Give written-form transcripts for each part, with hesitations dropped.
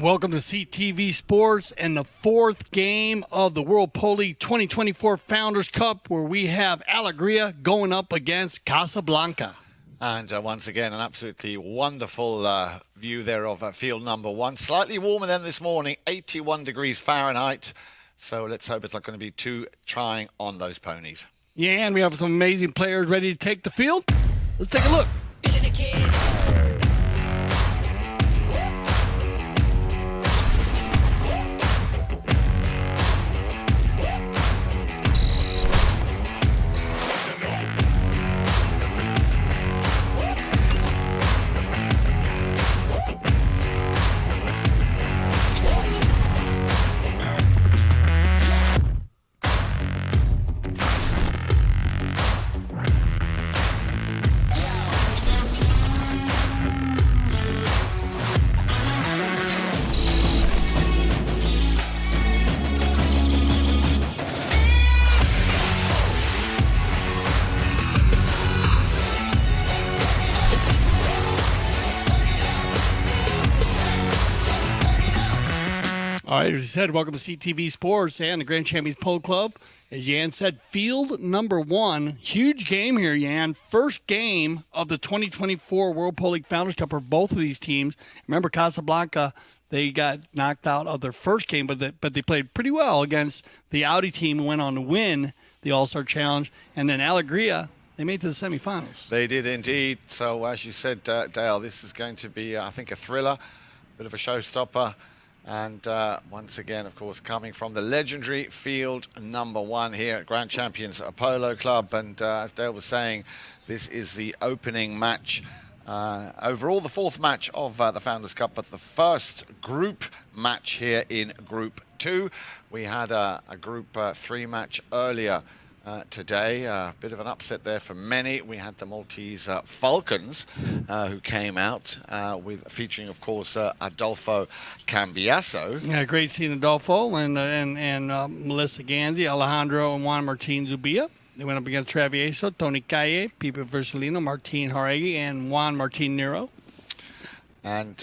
Welcome to CTV Sports and the fourth game of the World Polo 2024 Founders Cup, where we have Alegria going up against Casablanca. And once again, an absolutely wonderful view there of field number one. Slightly warmer than this morning, 81 degrees Fahrenheit. So let's hope it's not going to be too trying on those ponies. Yeah, and we have some amazing players ready to take the field. Let's take a look. All right, as I said, welcome to CTV Sports and the Grand Champions Polo Club. As Yan said, field number one. Huge game here, Yan. First game of the 2024 World Polo League Founders Cup for both of these teams. Remember, Casablanca, they got knocked out of their first game, but they played pretty well against the Audi team who went on to win the All-Star Challenge. And then Alegria, they made it to the semifinals. They did indeed. So, as you said, Dale, this is going to be, I think, a thriller, a bit of a showstopper. And once again, of course, coming from the legendary field number one here at Grand Champions Polo Club. And as Dale was saying, this is the opening match. Overall, the fourth match of the Founders Cup, but the first group match here in Group 2. We had a Group 3 match earlier today. A bit of an upset there for many. We had the Maltese Falcons who came out with featuring, of course, Adolfo Cambiasso. Yeah, great seeing Adolfo and Melissa Ganzi, Alejandro and Juan Martin Zubia. They went up against Travieso, Tony Calle, Pipe Versalino, Martin Jaregui, and Juan Martin Nero. And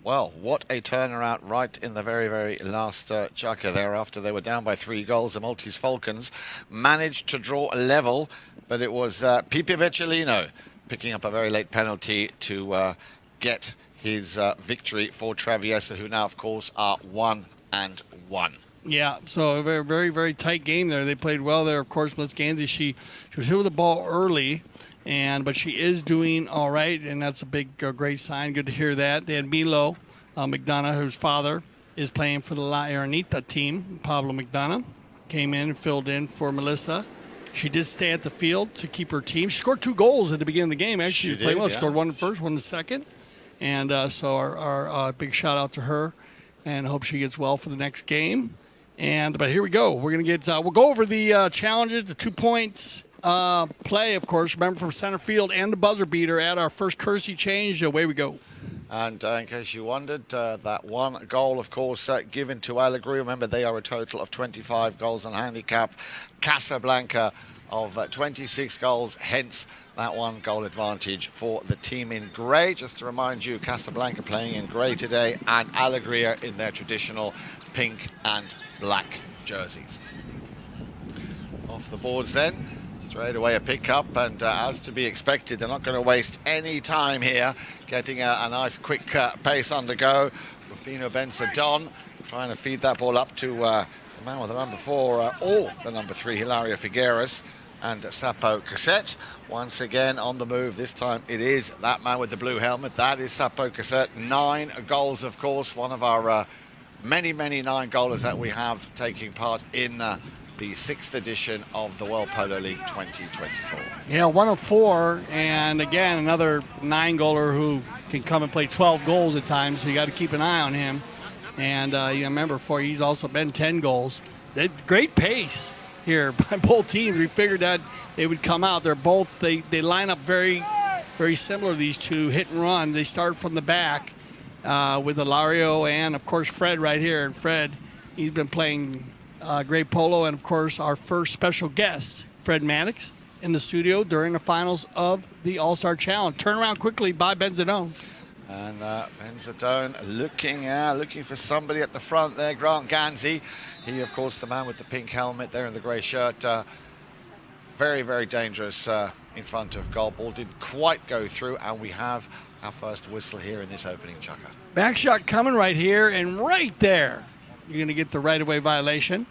well, what a turnaround right in the very, very last Chukker there. After they were down by 3 goals, the Maltese Falcons managed to draw a level, but it was Pipe Versalino picking up a very late penalty to get his victory for Travieso, who now, of course, are 1-1. Yeah, so a very, very, very tight game there. They played well there. Of course, Melissa Ganzi, she was hit with the ball early, but she is doing all right, and that's a big, great sign. Good to hear that. They had Milo McDonough, whose father is playing for the La Aranita team. Pablo McDonough came in and filled in for Melissa. She did stay at the field to keep her team. She scored 2 goals at the beginning of the game. Actually, She was playing did, well. yeah. Scored 1 in the first, 1 in the second. And so our big shout out to her, and hope she gets well for the next game. But here we go. We're gonna get. We'll go over the challenges, the 2 points play, of course. Remember, from center field and the buzzer beater at our first courtesy change. Away we go. And in case you wondered, that 1 goal, of course, given to Alegria. Remember, they are a total of 25 goals on handicap. Casablanca of 26 goals, hence that 1 goal advantage for the team in grey. Just to remind you, Casablanca playing in grey today, and Alegria in their traditional pink and black jerseys. Off the boards then. Straight away a pick-up, and as to be expected, they're not going to waste any time here. Getting a nice quick pace on the go. Rufino Benzadon trying to feed that ball up to the man with the number 4 or the number 3, Hilario Figueres, and Sapo Cassette. Once again on the move. This time it is that man with the blue helmet. That is Sapo Cassette. 9 goals, of course. One of our many 9-goalers that we have taking part in the 6th edition of the World Polo League 2024. Yeah, 1 of 4, and again, another 9-goaler who can come and play 12 goals at times, so you got to keep an eye on him. And you remember, he's also been 10 goals. Great pace here by both teams. We figured that they would come out. They line up very similar, these two, hit and run. They start from the back with Hilario and, of course, Fred right here. And Fred, he's been playing great polo, and of course our first special guest, Fred Maddox, in the studio during the finals of the All-Star Challenge. Turn around quickly by Benzadone. And Benzadone looking for somebody at the front there. Grant Ganzi, he of course the man with the pink helmet there in the grey shirt. Very dangerous in front of goal. Ball didn't quite go through, and we have our first whistle here in this opening chukker. Back shot coming right here, and right there you're going to get the right-of-way violation.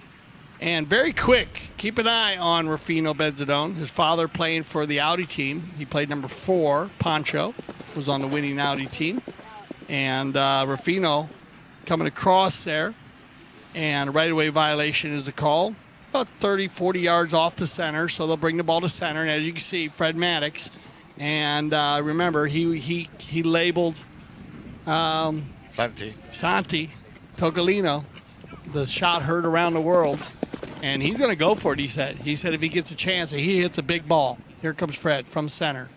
And very quick, keep an eye on Rufino Benzadone. His father playing for the Audi team. He played number 4, Pancho, was on the winning Audi team. And Rufino coming across there. And a right-of-way violation is the call. About 30, 40 yards off the center, so they'll bring the ball to center. And as you can see, Fred Maddox. And remember, he labeled Santi Tocolino. The shot heard around the world, and he's going to go for it, he said. He said if he gets a chance, he hits a big ball. Here comes Fred from center.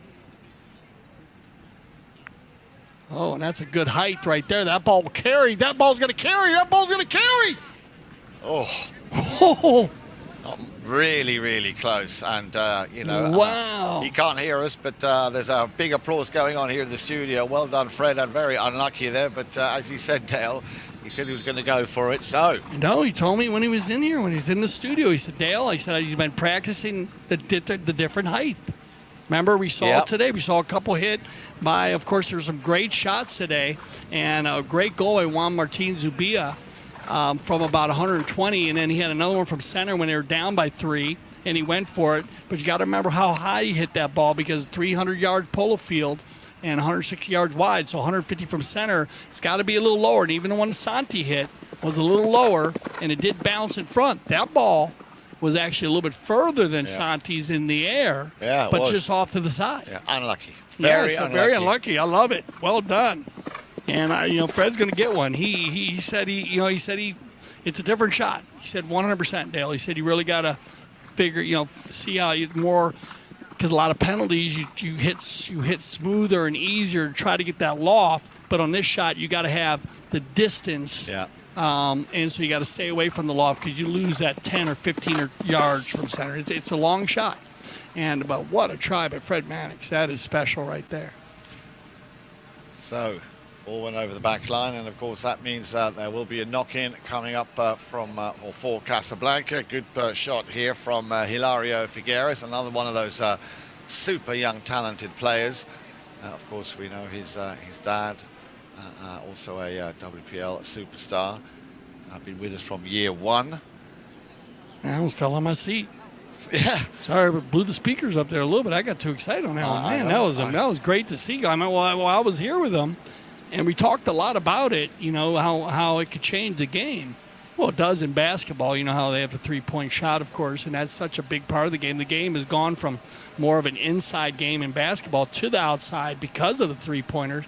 Oh, and that's a good height right there. That ball will carry. That ball's going to carry. That ball's going to carry. Oh. Really close. And, wow. He can't hear us, but there's a big applause going on here in the studio. Well done, Fred, and very unlucky there. But as he said, Dale, he said he was going to go for it, so. No, he told me when he was in here, when he was in the studio, he said, Dale, he said he's been practicing the different height. Remember, we saw it today. We saw a couple hit by, of course, there's some great shots today, and a great goal by Juan Martin Zubia from about 120, and then he had another one from center when they were down by 3, and he went for it. But you got to remember how high he hit that ball, because 300-yard polo field and 160 yards wide, so 150 from center. It's got to be a little lower, and even the one Santi hit was a little lower, and it did bounce in front. That ball was actually a little bit further than Santi's in the air, but just off to the side. Yeah, unlucky. Very unlucky. I love it. Well done. And Fred's going to get one. He said it's a different shot. He said 100%, Dale. He said you really got to figure, see how you more, because a lot of penalties you hit smoother and easier to try to get that loft. But on this shot, you got to have the distance. Yeah. And so you got to stay away from the loft, because you lose that 10 or 15 yards from center. It's a long shot. But what a try by Fred Maddox. That is special right there. So, ball went over the back line, and of course that means there will be a knock-in coming up for Casablanca. Good shot here from Hilario Figueres, another one of those super young, talented players. Of course, we know his dad, also a WPL superstar, been with us from year 1. I almost fell on my seat. Yeah. Sorry, but blew the speakers up there a little bit. I got too excited on that one. Man, that was great to see. I mean, I was here with them, and we talked a lot about it, how it could change the game. Well, it does in basketball. You know how they have the three-point shot, of course, and that's such a big part of the game. The game has gone from more of an inside game in basketball to the outside because of the three-pointers.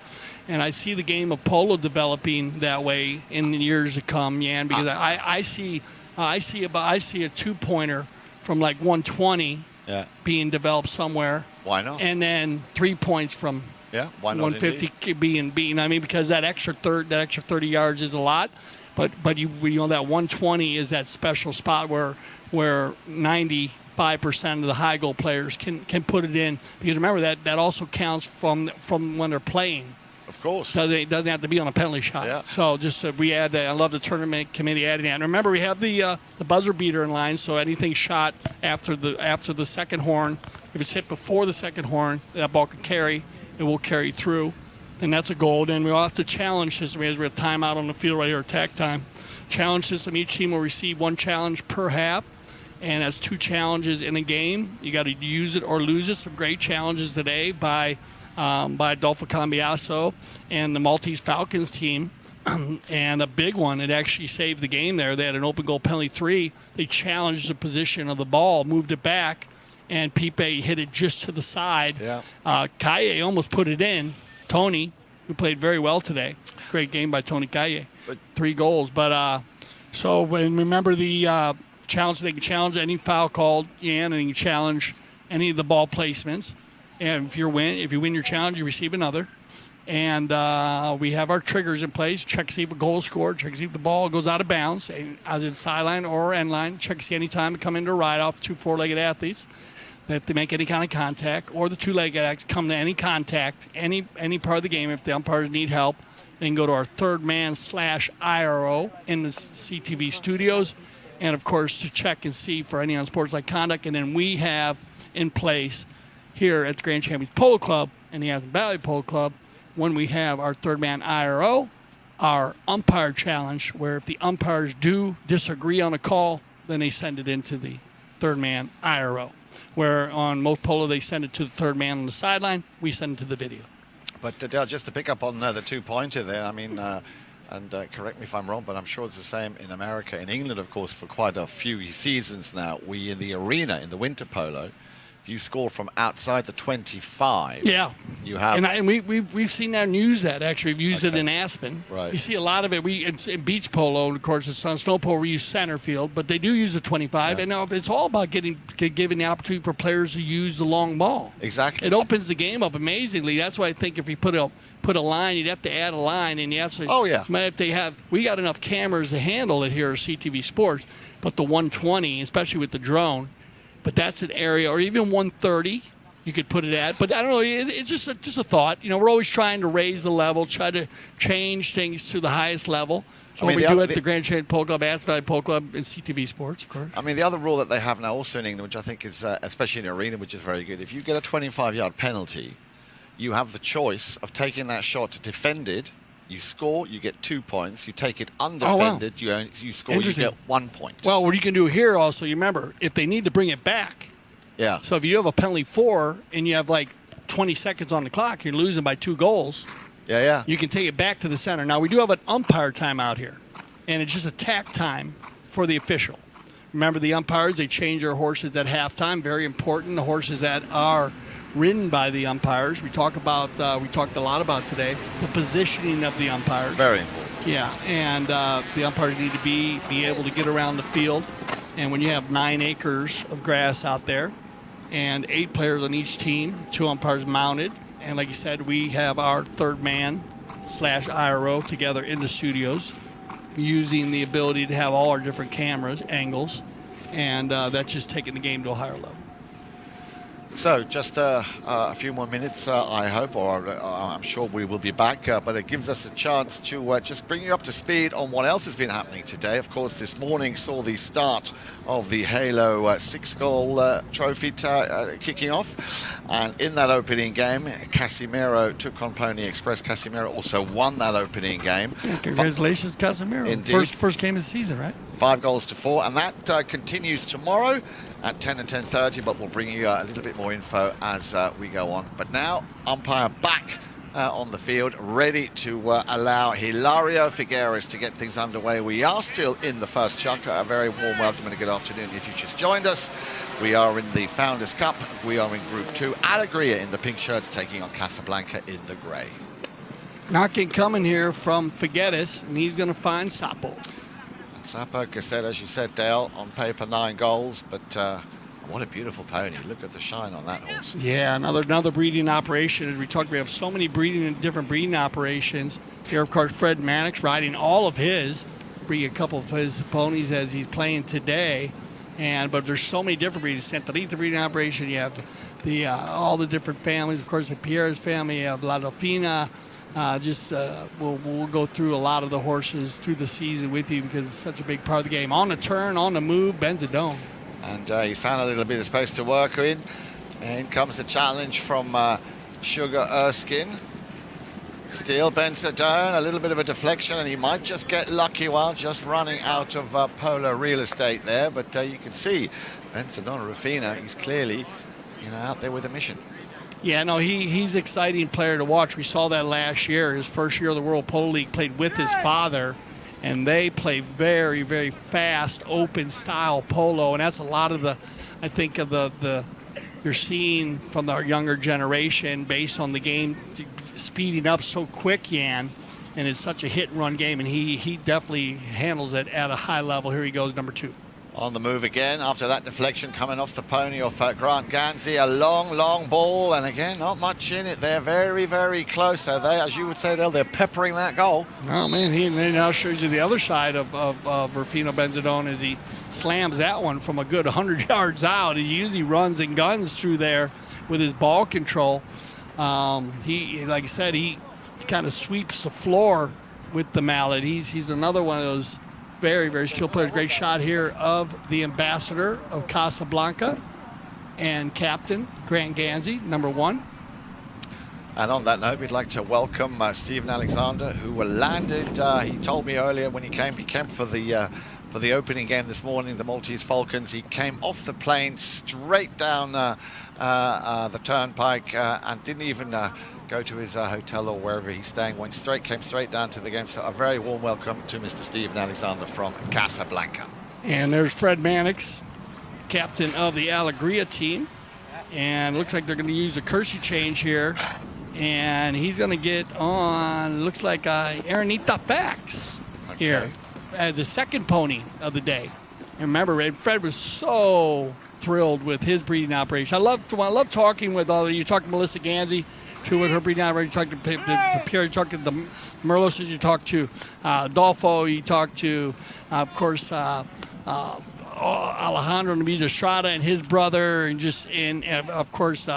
And I see the game of polo developing that way in the years to come, Yan, because I see a two-pointer from like 120 being developed somewhere. Why not? And then 3 points from why not 150 being beaten. I mean, because that extra 30 yards is a lot. But you know that 120 is that special spot where 95% of the high goal players can put it in, because remember that also counts from when they're playing. Of course. So it doesn't have to be on a penalty shot. Yeah. So just we add that. I love the tournament committee adding that. And remember, we have the buzzer beater in line, so anything shot after the second horn, if it's hit before the second horn, that ball can carry. It will carry through. And that's a goal. And we'll have to challenge system as we have timeout on the field right here, attack time. Challenge system, each team will receive one challenge per half. And that's 2 challenges in a game. You got to use it or lose it. Some great challenges today by Adolfo Cambiaso and the Maltese Falcons team. And a big one, it actually saved the game there. They had an open goal penalty 3. They challenged the position of the ball, moved it back, and Pipe hit it just to the side. Yeah. Calle almost put it in. Tony, who played very well today. Great game by Tony Calle. 3 goals. But so when remember the challenge, they can challenge any foul called, and they can challenge any of the ball placements. And if you win your challenge, you receive another. And we have our triggers in place. Check to see if a goal is scored. Check to see if the ball goes out of bounds, either the sideline or end line. Check to see any time to come into a ride-off. 2 four-legged athletes. If they make any kind of contact, or the 2-legged acts come to any contact, any part of the game. If the umpires need help, they can go to our third man /IRO in the CTV studios, and of course to check and see for any unsportsmanlike conduct. And then we have in place here at the Grand Champions Polo Club and the Aspen Valley Polo Club, when we have our third man IRO, our umpire challenge, where if the umpires do disagree on a call, then they send it into the third man IRO. Where on most polo they send it to the third man on the sideline, we send it to the video. But Dale, just to pick up on the 2-pointer there, I mean, and correct me if I'm wrong, but I'm sure it's the same in America. In England, of course, for quite a few seasons now, we in the arena, in the winter polo, if you score from outside the 25, you have... And we've seen that and used that, actually. We've used it in Aspen. Right. You see a lot of it. It's in beach polo, of course, it's on snow polo, we use center field, but they do use the 25. Yeah. And it's all about giving the opportunity for players to use the long ball. Exactly. It opens the game up amazingly. That's why I think if you put a line, you'd have to add a line, and you have to... Oh, yeah. We got enough cameras to handle it here at CTV Sports, but the 120, especially with the drone, but that's an area, or even 130, you could put it at. But I don't know, it's just a thought. You know, we're always trying to raise the level, try to change things to the highest level. So we do at the Grand Champions Polo Club, Aspen Valley Polo Club, and CTV Sports, of course. I mean, the other rule that they have now also in England, which I think is, especially in the arena, which is very good, if you get a 25-yard penalty, you have the choice of taking that shot defended. You score, you get 2 points. You take it undefended, you score, you get 1 point. Well, what you can do here also, you remember, if they need to bring it back. Yeah. So if you have a penalty 4 and you have like 20 seconds on the clock, you're losing by 2 goals. Yeah. You can take it back to the center. Now, we do have an umpire timeout here, and it's just attack time for the official. Remember, the umpires, they change their horses at halftime. Very important. The horses that are ridden by the umpires. We talked a lot about today the positioning of the umpires. Very important. Yeah, and the umpires need to be able to get around the field. And when you have 9 acres of grass out there, and 8 players on each team, 2 umpires mounted, and like you said, we have our third man /IRO together in the studios, using the ability to have all our different cameras angles, and that's just taking the game to a higher level. So just a few more minutes, I hope, or I'm sure we will be back, but it gives us a chance to just bring you up to speed on what else has been happening today. Of course, this morning saw the start of the Halo 6-goal trophy kicking off, and in that opening game, Casimiro took on Pony Express. Casimiro also won that opening game. Yeah, congratulations, Casimiro. Indeed. First game of the season, right? 5 goals to 4, and that continues tomorrow at 10 and 10:30, but we'll bring you a little bit more info as we go on. But now, umpire back on the field, ready to allow Hilario Figueres to get things underway. We are still in the first chunk. A very warm welcome and a good afternoon if you just joined us. We are in the Founders Cup. We are in Group 2. Alegria in the pink shirts taking on Casablanca in the grey. Knocking coming here from Figueres, and he's going to find Sapo. And Sapo Cassette, as you said, Dale, on paper 9 goals, but what a beautiful pony. Look at the shine on that horse. Yeah, another breeding operation. As we talked, we have so many different breeding operations. Here, of course, Fred Mannix riding all of his, bring a couple of his ponies as he's playing today. But there's so many different breedings. Santarita breeding operation. You have the all the different families. Of course, the Pierre's family. You have La Dauphina. We'll go through a lot of the horses through the season with you because it's such a big part of the game. On the turn, on the move, Benzadone. And he found a little bit of space to work in. And in comes the challenge from Sugar Erskine. Still Benzadone, a little bit of a deflection, and he might just get lucky while just running out of Polo real estate there. But you can see Benzadone Rufino, he's clearly, out there with a mission. Yeah, no, he's an exciting player to watch. We saw that last year, his first year of the World Polo League, played with his father. And they play very, very fast, open style polo, and that's a lot of I think of the you're seeing from our younger generation based on the game speeding up so quick, Jan, and it's such a hit and run game, and he definitely handles it at a high level. Here he goes, number 2. On the move again after that deflection coming off the pony of Grant Ganzi. A long ball, and again, not much in it. They're very, very close. So they, as you would say, they're peppering that goal. Oh, man, he now shows you the other side of Rufino Benzadone as he slams that one from a good 100 yards out. He usually runs and guns through there with his ball control. He, like I said, he kind of sweeps the floor with the mallet. He's another one of those very, very skilled players. Great shot here of the ambassador of Casablanca and captain Grant Ganzi, number 1. And on that note, we'd like to welcome Stephen Alexander, who landed. He told me earlier when he came for the opening game this morning, the Maltese Falcons. He came off the plane straight down the turnpike and didn't even go to his hotel or wherever he's staying. Came straight down to the game. So a very warm welcome to Mr. Stephen Alexander from Casablanca. And there's Fred Mannix, captain of the Alegria team. And it looks like they're going to use a Kersey change here. And he's going to get on, looks like Aranita Fax here as the second pony of the day. And remember, Fred was so thrilled with his breeding operation. I love talking with all of you. Talk to Melissa Ganzi, too, with her breeding operation. You talk to Pierre, you talk to the Merlos, you talk to Adolfo, you talk to, of course, Alejandro Naviz Estrada and his brother, and of course,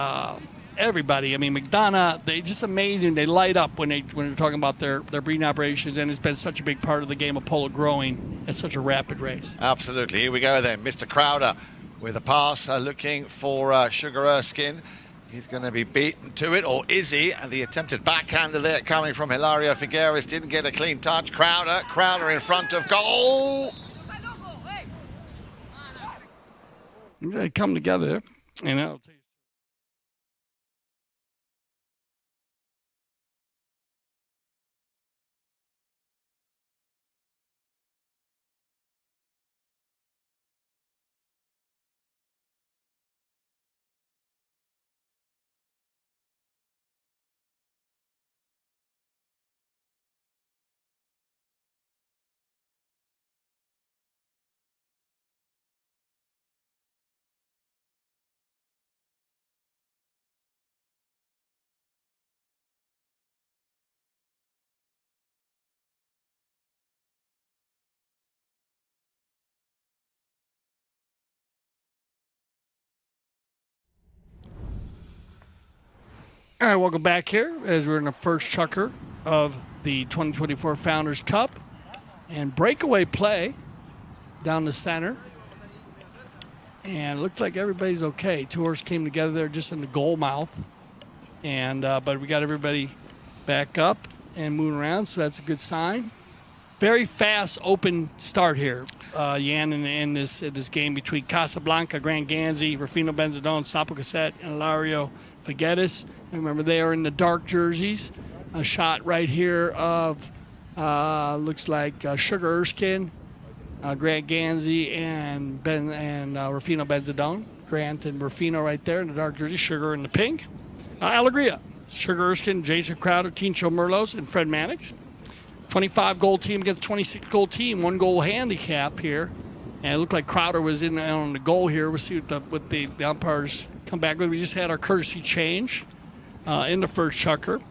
everybody. I mean, McDonough, they just amazing. They light up when they're talking about their breeding operations, and it's been such a big part of the game of polo growing at such a rapid race. Absolutely. Here we go then. Mr. Crowder with a pass looking for Sugar Erskine. He's going to be beaten to it, or is he? And the attempted backhander there coming from Hilario Figueres didn't get a clean touch. Crowder in front of goal. They come together, you know. All right, welcome back here as we're in the first chukker of the 2024 Founders Cup. And breakaway play down the center. And it looks like everybody's okay. Two horses came together there just in the goal mouth. And but we got everybody back up and moving around, so that's a good sign. Very fast, open start here. Yan, in this game between Casablanca, Grand Ganzi, Rufino Benzadone, Sapo Cassette, and Ilario Figueres. Remember, they are in the dark jerseys. A shot right here of looks like Sugar Erskine, Grant Ganzi, and Rufino Benzadone. Grant and Rufino right there in the dark jersey, Sugar in the pink. Alegria, Sugar Erskine, Jason Crowder, Tincho Merlos, and Fred Mannix. 25-goal team against 26-goal team, 1-goal handicap here. And it looked like Crowder was in on the goal here. We'll see what the umpires come back with. We just had our courtesy change in the first Chukker.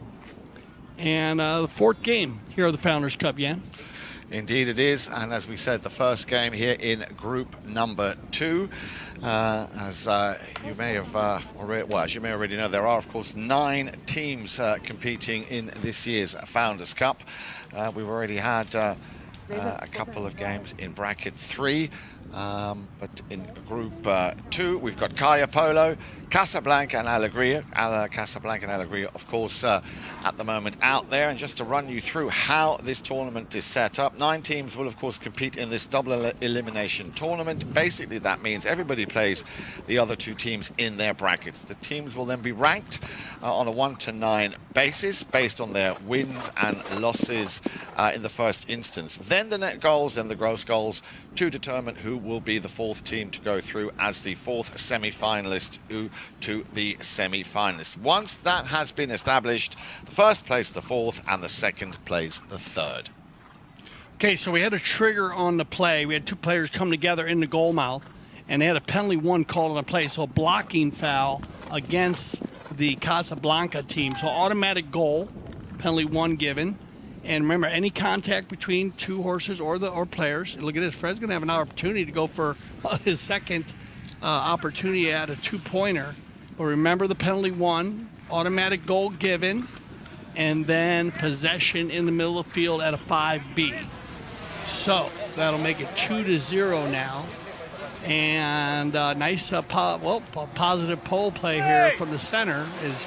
And the fourth game here of the Founders Cup, Jan. Indeed it is, and as we said, the first game here in group number 2. As you may have already know, there are, of course, 9 teams competing in this year's Founders Cup. We've already had a couple of games in bracket 3, but in group 2, we've got Polo, Casablanca and Alegria. Casablanca and Alegria, of course, at the moment out there. And just to run you through how this tournament is set up, 9 teams will, of course, compete in this double elimination tournament. Basically, that means everybody plays the other 2 teams in their brackets. The teams will then be ranked on a 1 to 9 basis based on their wins and losses in the first instance. Then the net goals and the gross goals to determine who will be the 4th team to go through as the 4th semi-finalist to the semi-finalists. Once that has been established, the first plays the 4th and the second plays the 3rd. Okay, so we had a trigger on the play. We had 2 players come together in the goal mouth, and they had a penalty 1 called on the play, so a blocking foul against the Casablanca team. So automatic goal, penalty 1 given. And remember, any contact between 2 horses or players, look at this, Fred's going to have an opportunity to go for his second opportunity at a 2-pointer. But remember the penalty 1, automatic goal given, and then possession in the middle of the field at a 5B. So that'll make it 2-0 now. And nice positive pole play here from the center is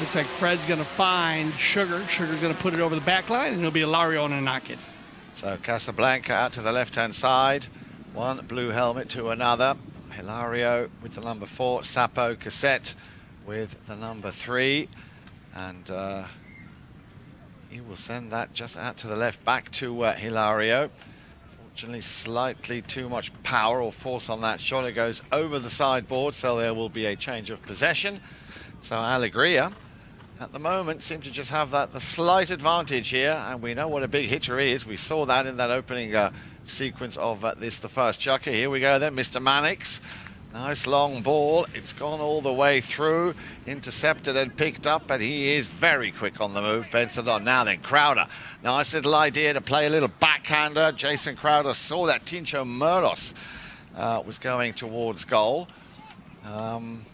looks like Fred's going to find Sugar. Sugar's going to put it over the back line, and it'll be Ilario to knock it. So Casablanca out to the left-hand side. One blue helmet to another. Ilario with the number 4. Sapo Cassette with the number 3. And he will send that just out to the left, back to Ilario. Fortunately, slightly too much power or force on that shot. It goes over the sideboard, so there will be a change of possession. So Alegria, at the moment, seem to just have the slight advantage here, and we know what a big hitter he is. We saw that in that opening sequence of the first Chukker. Here we go then, Mr. Mannix. Nice long ball. It's gone all the way through, intercepted and picked up, but he is very quick on the move. Benzadone. Now then, Crowder. Nice little idea to play a little backhander. Jason Crowder saw that Tincho Merlos was going towards goal. And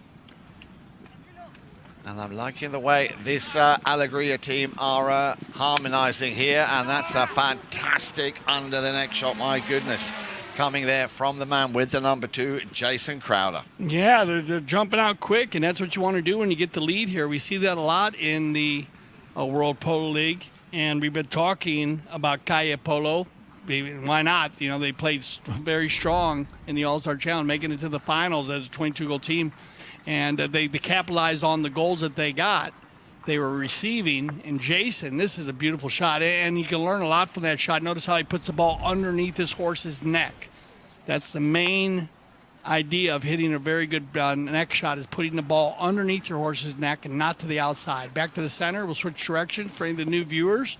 I'm liking the way this Alegria team are harmonizing here, and that's a fantastic under the neck shot, my goodness. Coming there from the man with the number 2, Jason Crowder. Yeah, they're jumping out quick, and that's what you want to do when you get the lead here. We see that a lot in the World Polo League, and we've been talking about Polo. Why not? You know, they played very strong in the All-Star Challenge, making it to the finals as a 22-goal team. And they capitalized on the goals that they got. They were receiving. And Jason, this is a beautiful shot. And you can learn a lot from that shot. Notice how he puts the ball underneath his horse's neck. That's the main idea of hitting a very good neck shot, is putting the ball underneath your horse's neck and not to the outside. Back to the center. We'll switch directions for any of the new viewers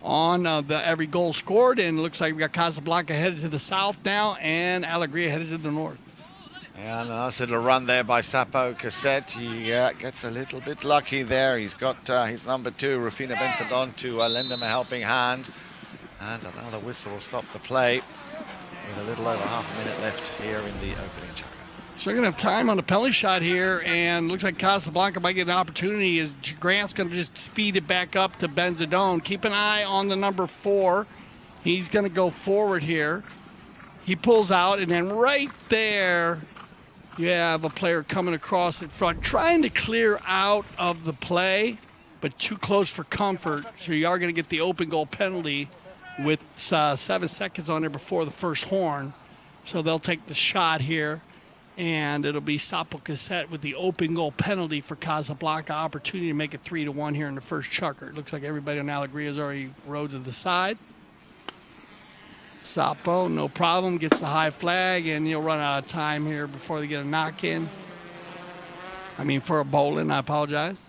on every goal scored. And it looks like we got Casablanca headed to the south now and Alegria headed to the north. Yeah, nice little run there by Sapo Cassette. He gets a little bit lucky there. He's got his number 2, Rufino Benzadone, to lend him a helping hand. And another whistle will stop the play with a little over half a minute left here in the opening Chukker. So we're going to have time on the penalty shot here, and looks like Casablanca might get an opportunity as Grant's going to just feed it back up to Benzadone. Keep an eye on the number 4. He's going to go forward here. He pulls out, and then right there, you have a player coming across in front, trying to clear out of the play, but too close for comfort. So you are going to get the open goal penalty with 7 seconds on there before the first horn. So they'll take the shot here, and it'll be Sapo Cassette with the open goal penalty for Casablanca. Opportunity to make it 3-1 here in the first Chukker. It looks like everybody on Alegria has already rode to the side. Sapo, no problem, gets the high flag, and you'll run out of time here before they get a knock-in. For a bowling, I apologize.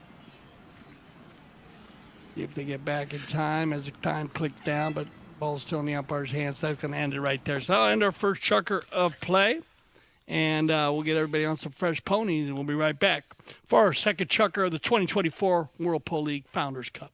If they get back in time as the time clicks down, but ball's still in the umpire's hands. So that's going to end it right there. So that'll end our first Chukker of play. And we'll get everybody on some fresh ponies, and we'll be right back for our second Chukker of the 2024 World Polo League Founders Cup.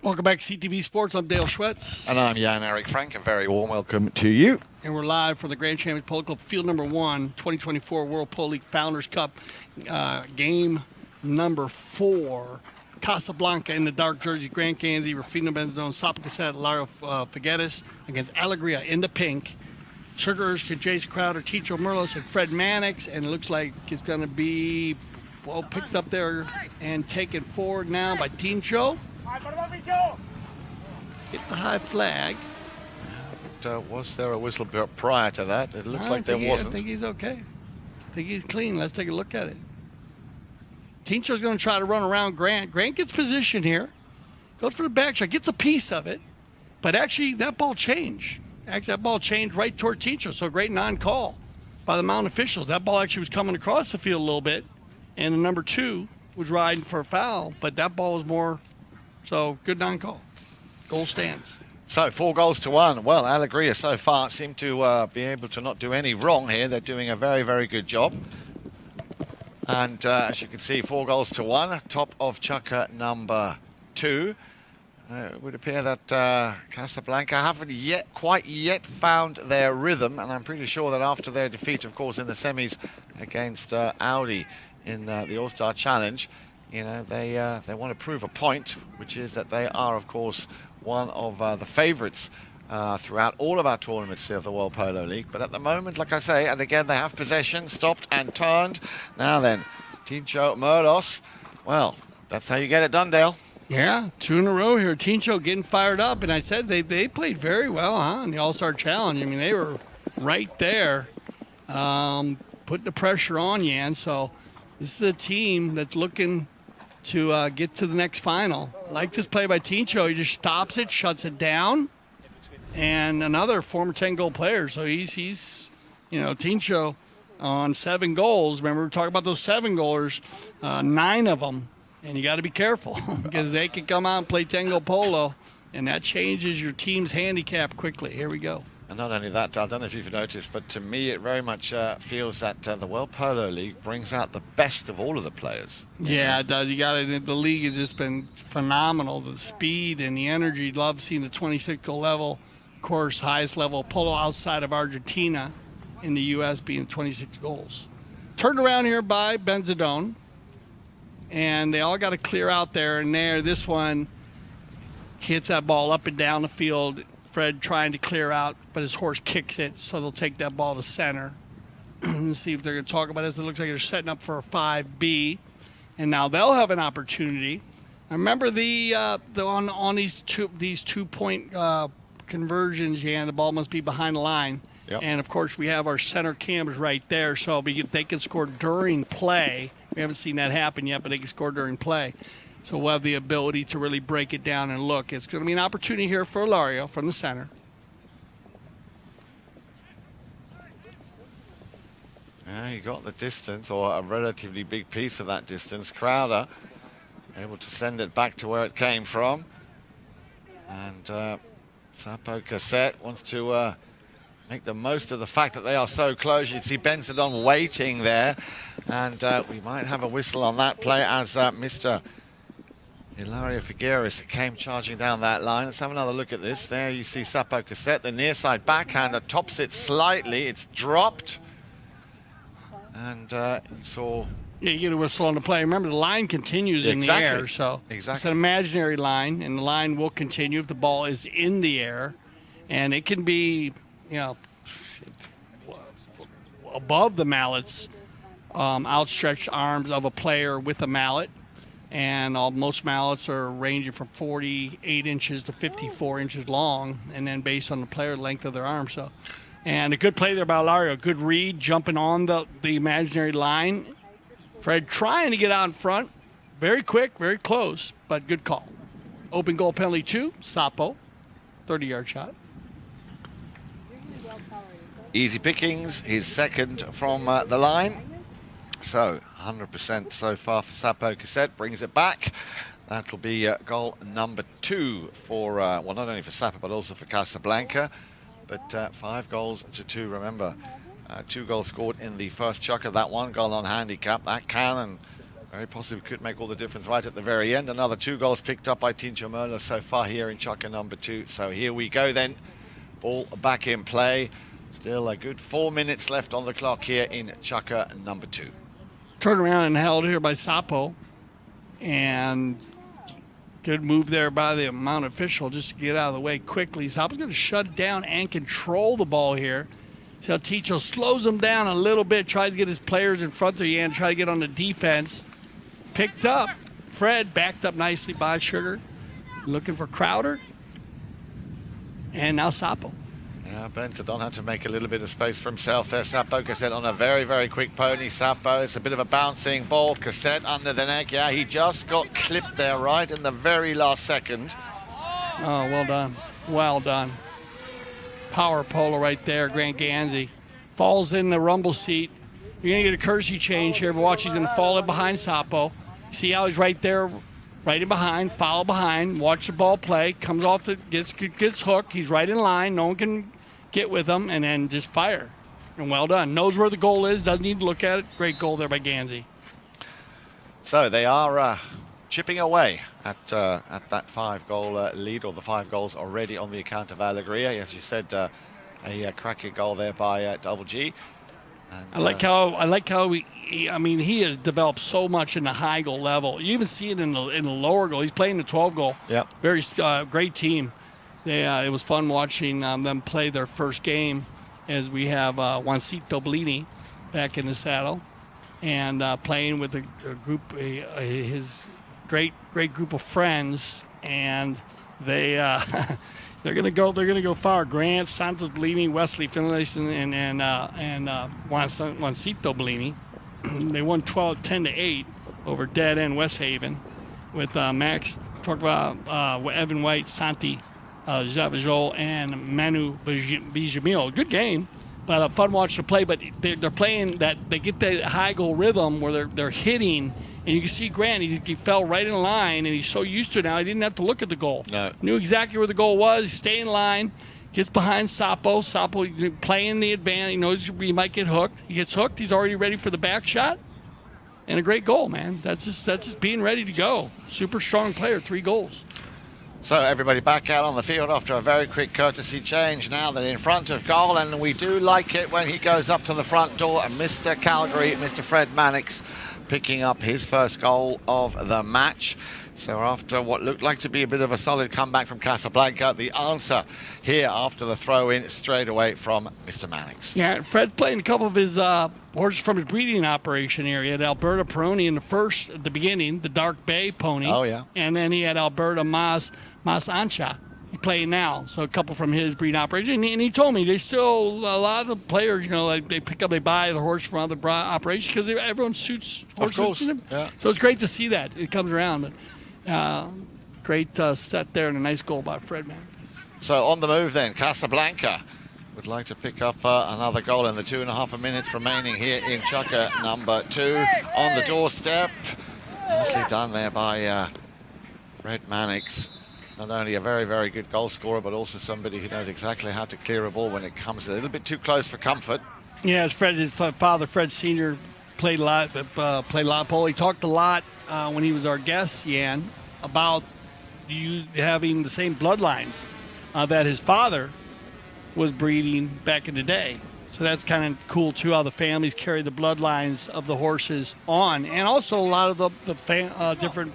Welcome back to CTV Sports. I'm Dale Schwetz. And I'm Jan-Erik Frank. A very warm welcome to you. And we're live from the Grand Champions Polo Club, field number 1, 2024 World Polo League Founders Cup, game number 4. Casablanca in the dark jersey, Grant Gansey, Rufino Benzone, Sapo Cassette, Lara Figueres against Alegria in the pink. Chukkers, Jason Crowder, Ticho Merlos, and Fred Mannix. And it looks like it's going to be well picked up there and taken forward now by Ticho. Get the high flag. Was there a whistle prior to that? It looks like there wasn't. I think he's okay. I think he's clean. Let's take a look at it. Tincho's going to try to run around Grant. Grant gets position here. Goes for the back shot. Gets a piece of it. But actually, that ball changed. Actually, that ball changed right toward Tincho. So great non-call by the Mountain officials. That ball actually was coming across the field a little bit. And the number 2 was riding for a foul. But that ball was more... So, good non-call. Goal stands. So, 4-1. Well, Alegria so far seem to be able to not do any wrong here. They're doing a very, very good job. And as you can see, 4-1. Top of Chukker number 2. It would appear that Casablanca haven't quite yet found their rhythm. And I'm pretty sure that after their defeat, of course, in the semis against Audi in the All-Star Challenge, you know, they want to prove a point, which is that they are, of course, one of the favourites throughout all of our tournaments here of the World Polo League. But at the moment, like I say, and again, they have possession, stopped and turned. Now then, Ticho Merlos. Well, that's how you get it done, Dale. Yeah, 2 in a row here. Tincho getting fired up. And I said they played very well, in the All-Star Challenge. I mean, they were right there, putting the pressure on Jan. So this is a team that's looking to get to the next final. Like this play by Tincho, he just stops it, shuts it down, and another former 10-goal player. So he's Tincho on 7 goals. Remember, we were talking about those 7-goalers, 9 of them, and you got to be careful because they can come out and play 10-goal polo, and that changes your team's handicap quickly. Here we go. And not only that, I don't know if you've noticed, but to me it very much feels that the World Polo League brings out the best of all of the players. Yeah, it does. You got it. The league has just been phenomenal. The speed and the energy. Love seeing the 26-goal level. Of course, highest level polo outside of Argentina in the U.S. being 26 goals. Turned around here by Benzadone, and they all got to clear out there and there. This one hits that ball up and down the field. Fred trying to clear out, but his horse kicks it, so they'll take that ball to center. Let's see if they're going to talk about this. It looks like they're setting up for a 5B, and now they'll have an opportunity. I remember on these 2-point conversions, Jan, the ball must be behind the line. Yep. And, of course, we have our center cams right there, so they can score during play. We haven't seen that happen yet, but they can score during play. So we'll have the ability to really break it down and look. It's going to be an opportunity here for Alegria from the center. Yeah, you got the distance, or a relatively big piece of that distance. Crowder able to send it back to where it came from. And Sapo Cassette wants to make the most of the fact that they are so close. You see Benzadone waiting there. And we might have a whistle on that play as Mr. Hilario Figueres came charging down that line. Let's have another look at this. There you see Sapo Cassette, the near side backhander, tops it slightly. It's dropped. And you saw... Yeah, you get a whistle on the play. Remember, the line continues in the air, so it's an imaginary line, and the line will continue if the ball is in the air. And it can be, above the mallets, outstretched arms of a player with a mallet. And most mallets are ranging from 48 inches to 54 inches long, and then based on the player length of their arm. And a good play there by Alegria, a good read, jumping on the imaginary line. Fred trying to get out in front. Very quick, very close, but good call. Open goal penalty 2, Sapo, 30-yard shot. Easy pickings, his second from the line. So 100% so far for Sapo Cassette, brings it back. That'll be goal number 2 for, well, not only for Sapo, but also for Casablanca. But 5 goals to 2, remember. 2 goals scored in the first Chukker, that 1 goal on handicap. That can and very possibly could make all the difference right at the very end. Another 2 goals picked up by Tincho Merla so far here in Chukker number 2. So here we go then. Ball back in play. Still a good 4 minutes left on the clock here in Chukker number 2. Turned around and held here by Sapo. And good move there by the Mount official just to get out of the way quickly. Sapo's going to shut it down and control the ball here. So Ticho slows him down a little bit, tries to get his players in front of the end, try to get on the defense. Picked up. Fred backed up nicely by Chukker. Looking for Crowder. And now Sapo. Yeah, Benzadone had to make a little bit of space for himself there. Sapo Cassette on a very, very quick pony. Sapo, it's a bit of a bouncing ball. Cassette under the neck. Yeah, he just got clipped there right in the very last second. Oh, well done. Well done. Power polo right there, Grant Ganzi. Falls in the rumble seat. You're going to get a courtesy change here, but watch, he's going to fall in behind Sapo. See how he's right there, right in behind, follow behind, watch the ball play, comes off, gets hooked, he's right in line, no one can get with him, and then just fire. And well done. Knows where the goal is, doesn't need to look at it. Great goal there by Ganzi. So they are chipping away at that 5-goal lead, or the 5 goals already on the account of Alegria. As you said, a cracking goal there by Double G. And, I like how he has developed so much in the high goal level. You even see it in the lower goal. He's playing the 12 goal. Yep. Very great team. It was fun watching them play their first game, as we have Juancito Bellini back in the saddle, and playing with a group, his great group of friends, and they they're gonna go far. Grant, Santos Bellini, Wesley Finlayson, and Juancito Bellini. They won 10-8 over Dead End West Haven with Max Torkva, Evan White, Santi Javajol, and Manu Vijamil. Good game, but fun watch to play. But they're playing that, they get that high goal rhythm where they're hitting. And you can see Grant, he fell right in line, and he's so used to it now, he didn't have to look at the goal. No. Knew exactly where the goal was, stay in line, Gets behind Sapo. Sapo playing the advance. He knows he might get hooked. He gets hooked. He's already ready for the back shot. And a great goal, man. That's just being ready to go. Super strong player, 3 goals. So everybody back out on the field after a very quick courtesy change. Now they're in front of goal, and we do like it when he goes up to the front door. And Mr. Calgary, Mr. Fred Mannix, picking up his first goal of the match. So after what looked like to be a bit of a solid comeback from Casablanca, the answer here after the throw-in straight away from Mr. Mannix. Yeah, Fred playing a couple of his horses from his breeding operation here. He had Alberta Peroni in at the beginning, the Dark Bay pony. Oh, yeah. And then he had Alberta Mas Ancha. He playing now, so a couple from his breeding operation. And he told me they still, a lot of the players, like they buy the horse from other operations because everyone suits horses. Of course, yeah. So it's great to see that. It comes around. But, great set there and a nice goal by Fred, man. So on the move then, Casablanca would like to pick up another goal in the 2.5 minutes remaining here in Chukker number 2 on the doorstep. Nicely done there by Fred Mannix. Not only a very, very good goal scorer, but also somebody who knows exactly how to clear a ball when it comes a little bit too close for comfort. Yeah, his father, Fred Sr., played a lot of polo. He talked a lot when he was our guest, Jan, about you having the same bloodlines that his father was breeding back in the day. So that's kind of cool, too, how the families carry the bloodlines of the horses on. And also a lot of the different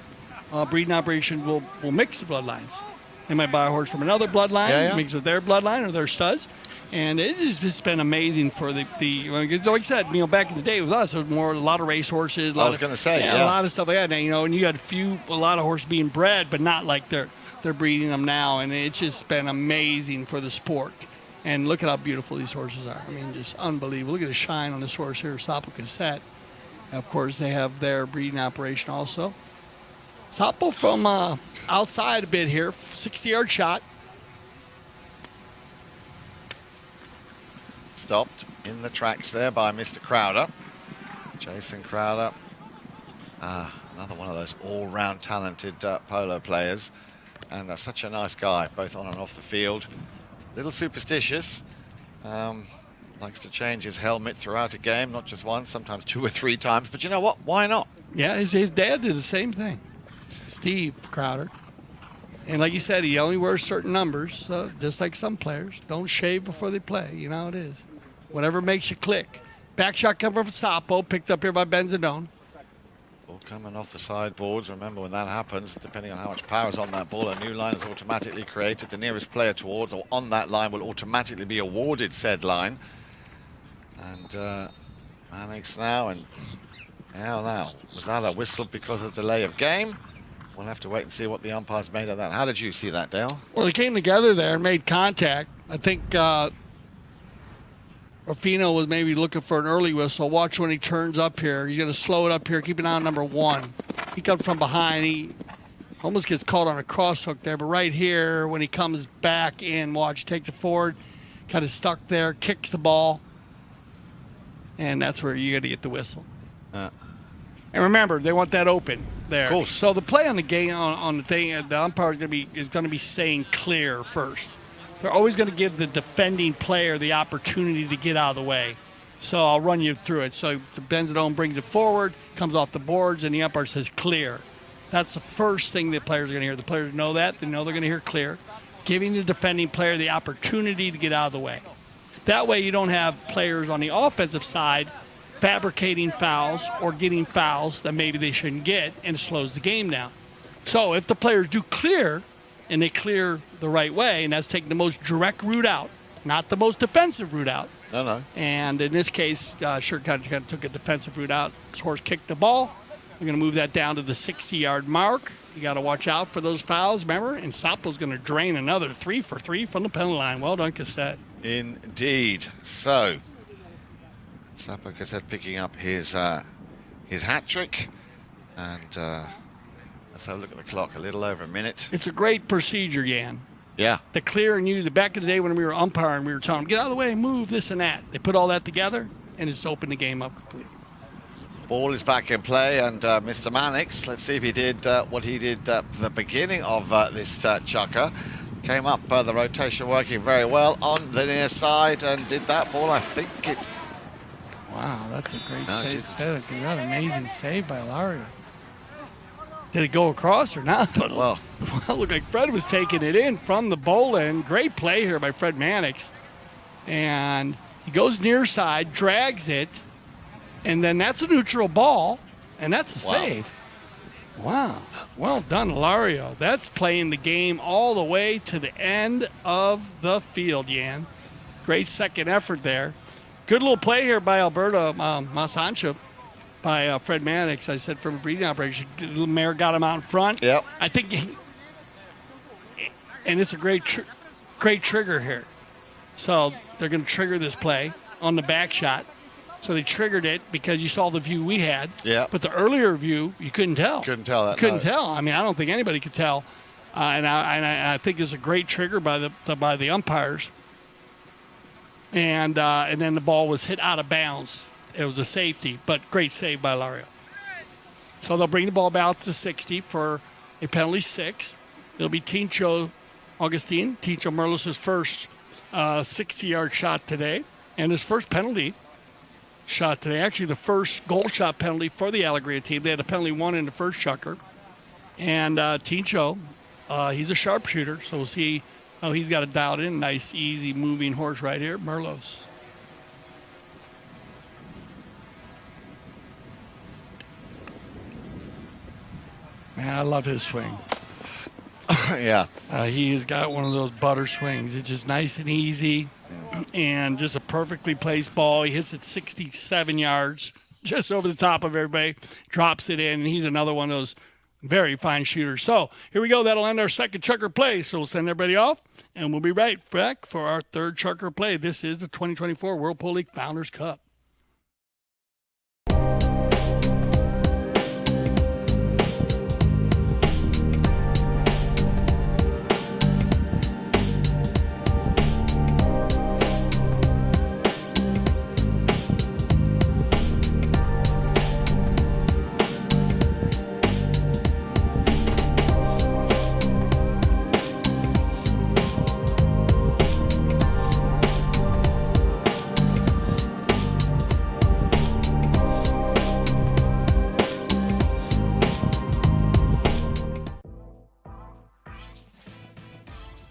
breeding operations will mix the bloodlines. They might buy a horse from another bloodline, mix with their bloodline or their studs. And it's just been amazing for the like I said, back in the day with us, it was a lot of race horses. A lot of stuff like that. Now, and you had a lot of horses being bred, but not like they're breeding them now. And it's just been amazing for the sport. And look at how beautiful these horses are. I mean, just unbelievable. Look at the shine on this horse here, Sapo Cassette. Of course, they have their breeding operation also. Sapo from outside a bit here, 60-yard shot. Stopped in the tracks there by Mr. Crowder. Jason Crowder, another one of those all-round talented polo players. And such a nice guy, both on and off the field. Little superstitious. Likes to change his helmet throughout a game, not just once, sometimes 2 or 3 times. But you know what? Why not? Yeah, his dad did the same thing. Steve Crowder. And like you said, he only wears certain numbers, so just like some players. Don't shave before they play. You know how it is. Whatever makes you click. Back shot coming from Sapo, picked up here by Benzadone. Ball coming off the sideboards. Remember, when that happens, depending on how much power is on that ball, a new line is automatically created. The nearest player towards or on that line will automatically be awarded said line. And Mannix now, and now, was that a whistle because of delay of game? We'll have to wait and see what the umpires made of that. How did you see that, Dale? Well, they came together there and made contact. I think Ruffino was maybe looking for an early whistle. Watch when he turns up here. He's going to slow it up here. Keep an eye on number 1. He comes from behind. He almost gets caught on a cross hook there. But right here, when he comes back in, watch, take the forward, kind of stuck there, kicks the ball. And that's where you got to get the whistle. And remember, they want that open there. Of course. So the play on the game on the thing, the umpire is going to be saying clear first. They're always going to give the defending player the opportunity to get out of the way. So I'll run you through it. So the Benzadone brings it forward, comes off the boards, and the umpire says clear. That's the first thing the players are going to hear. The players know that. They know they're going to hear clear. Giving the defending player the opportunity to get out of the way. That way you don't have players on the offensive side fabricating fouls or getting fouls that maybe they shouldn't get, and it slows the game down. So if the players do clear, and they clear the right way, and that's taking the most direct route out, not the most defensive route out. No. And in this case, Chukker kind of took a defensive route out. His horse kicked the ball. We're going to move that down to the 60-yard mark. You got to watch out for those fouls, remember? And Sapo's going to drain another 3 for 3 from the penalty line. Well done, Cassette. Indeed. So, Sapo Cassette picking up his hat trick. And let's have a look at the clock. A little over a minute. It's a great procedure, Jan. Yeah. The clear and the back of the day when we were umpiring, we were telling them, get out of the way, move, this and that. They put all that together, and it's opened the game up completely. Ball is back in play, and Mr. Mannix, let's see if he did what he did at the beginning of this Chukker. came up, the rotation working very well on the near side, and did that ball, I think it... Wow, that's a great No, it save. That amazing save by Alegria. Did it go across or not? But Well, it looked like Fred was taking it in from the bowl end. Great play here by Fred Mannix. And he goes near side, drags it, and then that's a neutral ball, and that's a save. Wow. Well done, Alegria. That's playing the game all the way to the end of the field, Jan. Great second effort there. Good little play here by Alberto Masancha, by Fred Mannix. I said from a breeding operation. Little mare got him out in front. Yep. I think, and it's a great trigger here. So they're going to trigger this play on the back shot. So they triggered it because you saw the view we had. Yeah. But the earlier view, you couldn't tell. Couldn't tell that. Couldn't tell. I mean, I don't think anybody could tell. And I think it's a great trigger by the umpires. And then the ball was hit out of bounds. It was a safety, but great save by Alegria. So they'll bring the ball back to 60 for a penalty 6. It'll be Tincho Augustine. Tincho Merlos' first 60-yard shot today, and his first penalty shot today. Actually, the first goal shot penalty for the Alegria team. They had a penalty 1 in the first Chukker. And Tincho, he's a sharpshooter, so we'll see how he's got it dialed in. Nice, easy, moving horse right here, Merlos. Man, I love his swing. Yeah. He's got one of those butter swings. It's just nice and easy, and just a perfectly placed ball. He hits it 67 yards, just over the top of everybody, drops it in, and he's another one of those very fine shooters. So here we go. That'll end our second Chukker play. So we'll send everybody off, and we'll be right back for our third Chukker play. This is the 2024 World Polo League Founders Cup.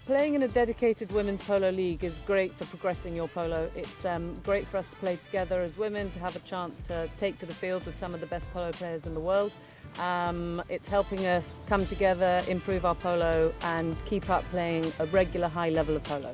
Playing in a dedicated women's polo league is great for progressing your polo. It's great for us to play together as women, to have a chance to take to the field with some of the best polo players in the world. It's helping us come together, improve our polo, and keep up playing a regular high level of polo.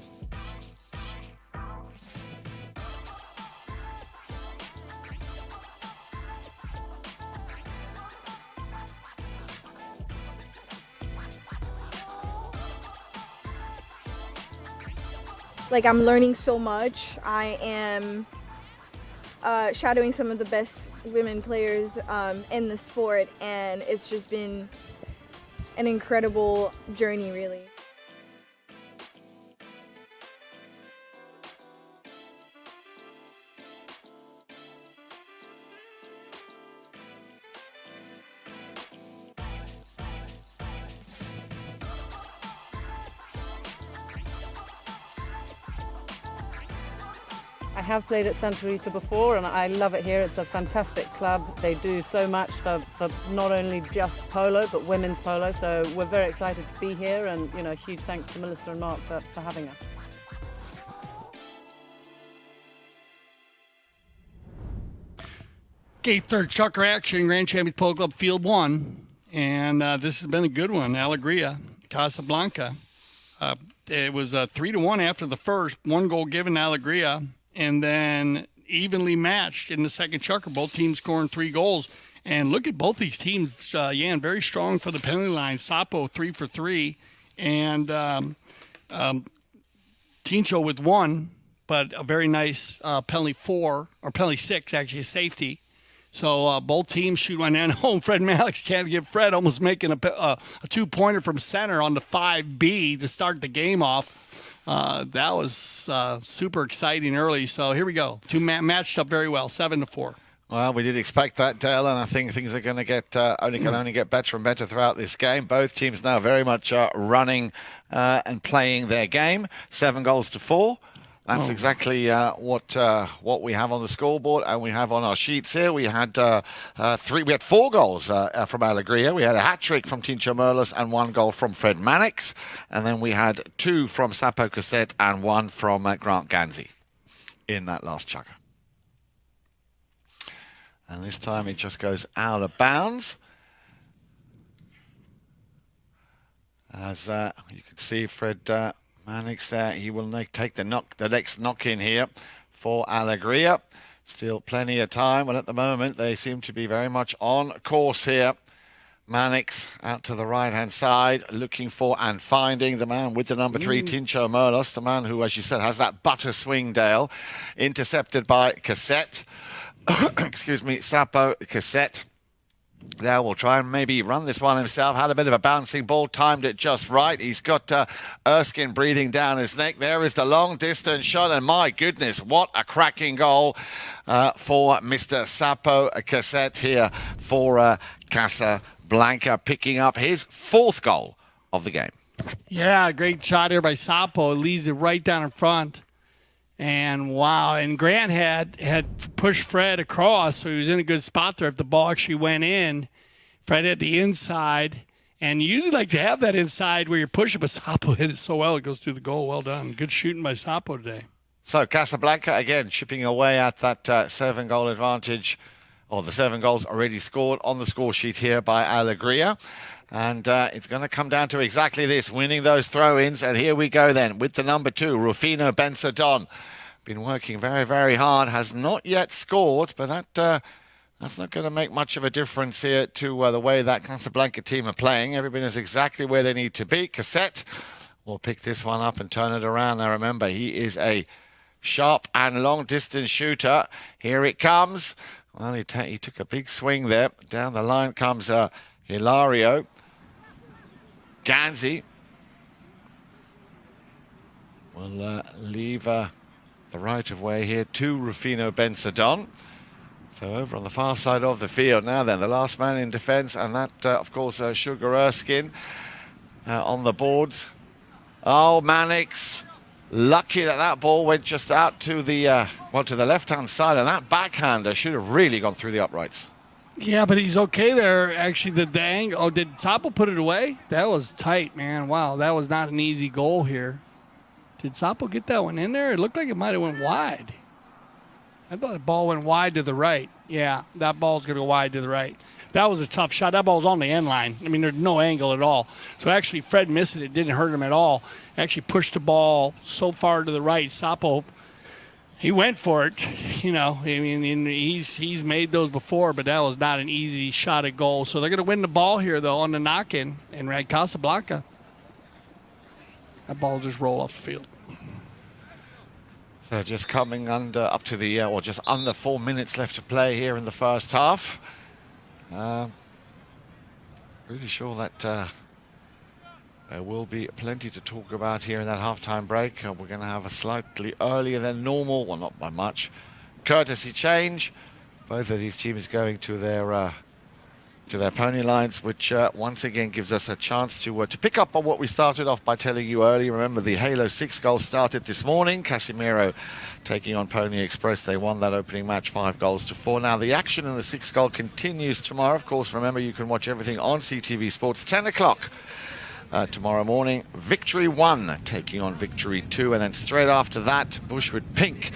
Like, I'm learning so much. I am shadowing some of the best women players in the sport, and it's just been an incredible journey, really. I have played at Santa Rita before, and I love it here. It's a fantastic club. They do so much for not only just polo, but women's polo. So we're very excited to be here, and huge thanks to Melissa and Mark for having us. Okay, third Chukker action, Grand Champions Polo Club Field 1. And this has been a good one. Alegria, Casablanca. It was 3-1 after the first. 1 goal given to Alegria. And then evenly matched in the second Chukker. Both teams scoring 3 goals. And look at both these teams, Jan, very strong for the penalty line. Sapo 3 for 3. And Tincho with 1, but a very nice penalty 4, or penalty 6, actually, a safety. So both teams shoot one in home. Fred Mannix can't give Fred almost making a 2-pointer from center on the 5B to start the game off. That was super exciting early. So here we go. Two matched up very well, 7-4. Well, we did expect that, Dale, and I think things are going to get only get better and better throughout this game. Both teams now very much running and playing their game. 7 goals to 4. That's exactly what we have on the scoreboard, and we have on our sheets here. We had 4 goals from Alegria. We had a hat-trick from Tincho Merlos and 1 goal from Fred Mannix, and then we had 2 from Sapo Cassette and 1 from Grant Ganzi in that last Chukker. And this time it just goes out of bounds. As you can see, Fred Mannix there, he will take the next knock in here for Alegria. Still plenty of time. Well, at the moment, they seem to be very much on course here. Mannix out to the right-hand side, looking for and finding the man with the number 3, Tincho Merlos, the man who, as you said, has that butter swing, Dale. Intercepted by Cassette. Excuse me, Sapo Cassette. Now we'll try and maybe run this one himself. Had a bit of a bouncing ball, timed it just right. He's got Erskine breathing down his neck. There is the long-distance shot, and my goodness, what a cracking goal for Mr. Sapo Cassette here for Casablanca, picking up his 4th goal of the game. Yeah, great shot here by Sapo. It leads it right down in front. And wow, and Grant had pushed Fred across, so he was in a good spot there. If the ball actually went in, Fred had the inside. And you usually like to have that inside where you're pushing, but Sapo hit it so well, it goes through the goal. Well done. Good shooting by Sapo today. So Casablanca, again, chipping away at that 7-goal advantage, or the 7 goals already scored on the score sheet here by Alegria. And it's going to come down to exactly this, winning those throw-ins. And here we go then with the number 2, Rufino Bensadon. Been working very, very hard. Has not yet scored, but that's not going to make much of a difference here to the way that Casablanca team are playing. Everybody is exactly where they need to be. Cassette will pick this one up and turn it around. Now remember, he is a sharp and long-distance shooter. Here it comes. Well, he took a big swing there. Down the line comes Hilario. Ganzi will leave the right of way here to Rufino Bensadon. So over on the far side of the field now then, the last man in defence, and that, of course, Chukker Erskine on the boards. Oh, Mannix, lucky that ball went just out to the, to the left-hand side, and that backhander should have really gone through the uprights. Yeah, but he's okay there. Actually, the angle. Oh, did Sapo put it away? That was tight, man. Wow, that was not an easy goal here. Did Sapo get that one in there? It looked like it might have went wide. I thought the ball went wide to the right. Yeah, that ball's going to go wide to the right. That was a tough shot. That ball was on the end line. I mean, there's no angle at all. So actually, Fred missed it. It didn't hurt him at all. Actually pushed the ball so far to the right. Sapo, he went for it, I mean, he's made those before, but that was not an easy shot at goal. So they're going to win the ball here, though, on the knock-in, and at Casablanca. That ball just roll off the field. So just coming up to the, just under 4 minutes left to play here in the first half. Really sure that there will be plenty to talk about here in that halftime break. We're going to have a slightly earlier than normal, well, not by much, courtesy change. Both of these teams going to their pony lines, which once again gives us a chance to pick up on what we started off by telling you earlier. Remember, the Halo 6 goal started this morning. Casimiro taking on Pony Express. They won that opening match 5 goals to 4. Now, the action in the 6 goal continues tomorrow. Of course, remember, you can watch everything on CTV Sports, 10 o'clock. Tomorrow morning, Victory 1 taking on Victory 2, and then straight after that, Bushwood Pink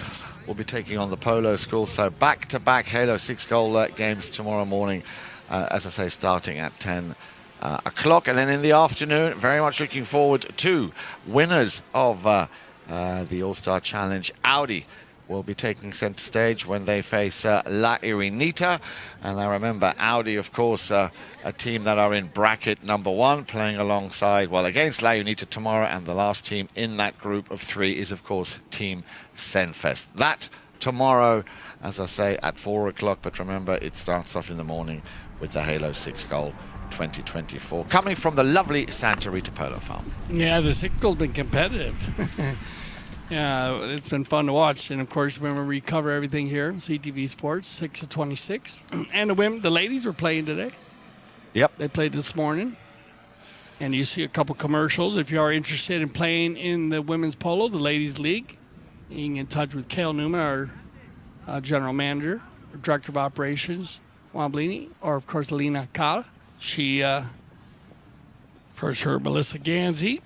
will be taking on the Polo School. So back-to-back Halo 6 goal games tomorrow morning, as I say, starting at 10 o'clock. And then in the afternoon, very much looking forward to winners of the All-Star Challenge. Audi will be taking centre stage when they face La Irinita. And I remember Audi, of course, a team that are in bracket number 1, playing alongside, against La Irinita tomorrow. And the last team in that group of 3 is, of course, Team Senfest. That tomorrow, as I say, at 4 o'clock. But remember, it starts off in the morning with the Halo 6 goal 2024, coming from the lovely Santa Rita Polo Farm. Yeah, the 6 goal's been competitive. Yeah, it's been fun to watch. And, of course, remember we cover everything here on CTV Sports, 6 to 26. And the ladies were playing today. Yep. They played this morning. And you see a couple commercials. If you are interested in playing in the women's polo, the ladies league, you can get in touch with Kale Newman, our general manager, or director of operations, Wamblini, or, of course, Lena Kala. She, first her, Melissa Ganzi,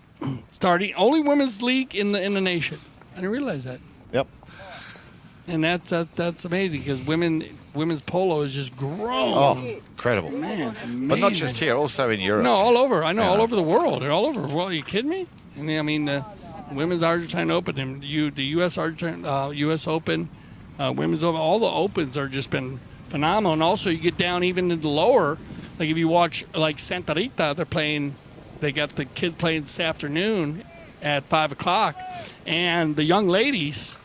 starting only women's league in the nation. I didn't realize that. Yep. And that's amazing because women's polo is just grown. Oh, incredible. Man, it's amazing. But not just here, also in Europe. No, all over. I know, Yeah. all over the world. They're all over. Well, are you kidding me? And I mean, the women's Argentine Open, and the U.S. U.S. Open, women's Open, all the Opens are just been phenomenal. And also, you get down even into the lower. Like if you watch like Santa Rita, they're playing. They got the kids playing this afternoon at 5 o'clock, and the young ladies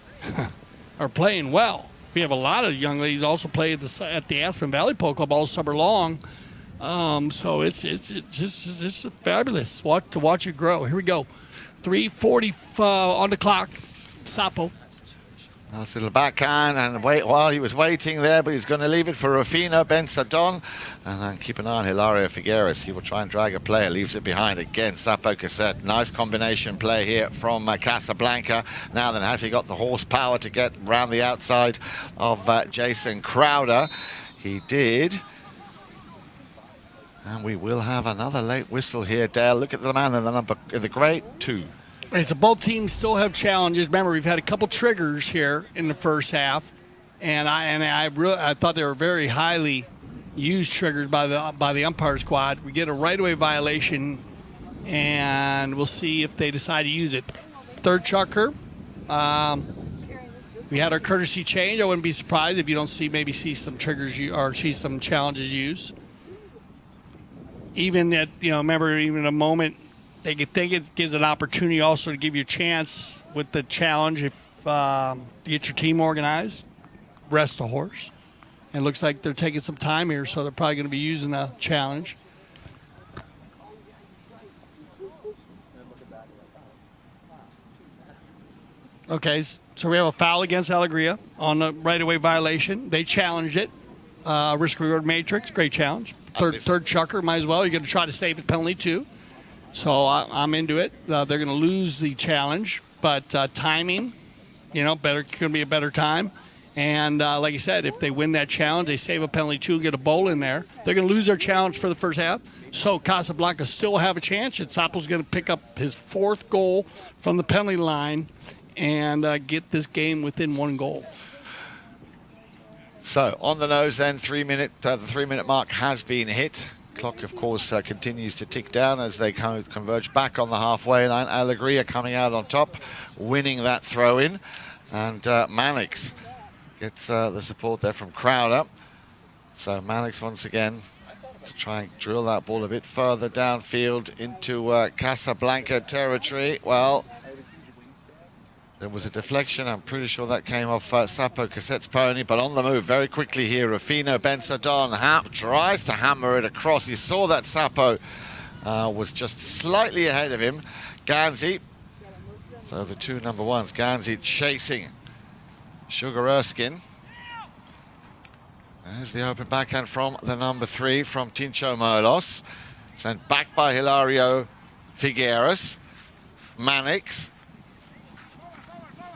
are playing well. We have a lot of young ladies also play at the Aspen Valley Polo Club all summer long. So it's just fabulous to watch it grow. Here we go, 3:40 on the clock. Sapo. Nice little backhand, and wait while he was waiting there, but he's going to leave it for Rufino Bensadon. And then keep an eye on Hilario Figueres. He will try and drag a player, leaves it behind again. Sapo Cassette. Nice combination play here from Casablanca. Now then, has he got the horsepower to get round the outside of Jason Crowder? He did. And we will have another late whistle here, Dale. Look at the man in the grade 2. So both teams still have challenges. Remember, we've had a couple triggers here in the first half, and I thought they were very highly used triggers by the umpire squad. We get a right-of-way violation, and we'll see if they decide to use it. Third Chukker. We had our courtesy change. I wouldn't be surprised if you don't see some triggers or see some challenges used. Even at remember even a moment. They think it gives an opportunity also to give you a chance with the challenge if to get your team organized, rest the horse. And it looks like they're taking some time here, so they're probably going to be using the challenge. Okay, so we have a foul against Alegria on the right-of-way violation. They challenged it. Risk-reward matrix, great challenge. Third Chukker, might as well. You're going to try to save the penalty too. So I'm into it. They're going to lose the challenge, but timing, could be a better time. And like I said, if they win that challenge, they save a penalty too, get a bowl in there. They're going to lose their challenge for the first half. So Casablanca still have a chance. And Sapo's going to pick up his 4th goal from the penalty line and get this game within 1 goal. So on the nose then, the 3-minute mark has been hit. Clock, of course, continues to tick down as they converge back on the halfway line. Alegria coming out on top, winning that throw-in. And Mannix gets the support there from Crowder. So Mannix once again to try and drill that ball a bit further downfield into Casablanca territory. Well, there was a deflection. I'm pretty sure that came off Sapo Cassette's pony, but on the move very quickly here. Rufino Bensadon tries to hammer it across. He saw that Sapo was just slightly ahead of him. Ganzi, so the 2 number 1s, Ganzi chasing Sugar Erskine. There's the open backhand from the number 3 from Tincho Molos. Sent back by Hilario Figueres. Mannix.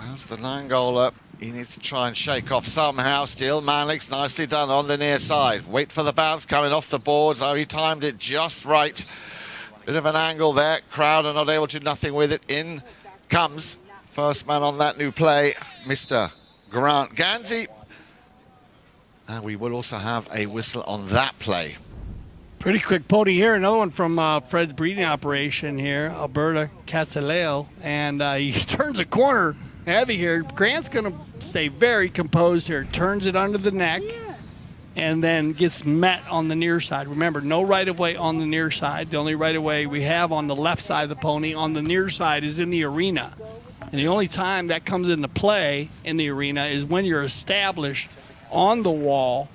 That's the 9-goaler. He needs to try and shake off somehow still. Mannix, nicely done on the near side. Wait for the bounce coming off the boards. Oh, he timed it just right. Bit of an angle there. Crowder not able to do nothing with it. In comes first man on that new play, Mr. Grant Ganzi. And we will also have a whistle on that play. Pretty quick pony here. Another one from Fred's breeding operation here, Alberta Castelleo. And he turns a corner heavy here. Grant's going to stay very composed here. Turns it under the neck and then gets met on the near side. Remember, no right-of-way on the near side. The only right-of-way we have on the left side of the pony on the near side is in the arena. And the only time that comes into play in the arena is when you're established on the wall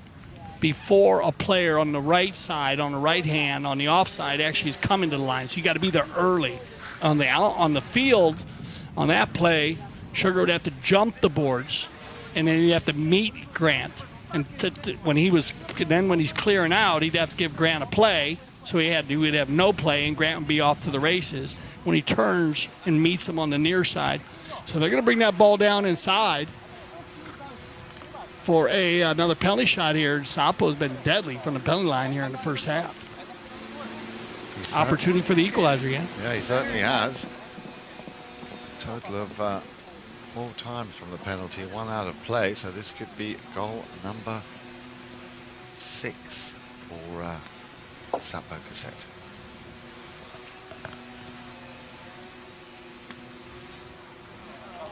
before a player on the right side, on the right hand, on the offside actually is coming to the line. So you got to be there early. On the field, on that play, Chukker would have to jump the boards, and then he'd have to meet Grant. And when he's clearing out, he'd have to give Grant a play. So he would have no play, and Grant would be off to the races when he turns and meets him on the near side. So they're going to bring that ball down inside for another penalty shot here. Sapo's been deadly from the penalty line here in the first half. Opportunity for the equalizer again. Yeah, he certainly has. Total of 4 times from the penalty, 1 out of play. So this could be goal number 6 for Sapo Cassette.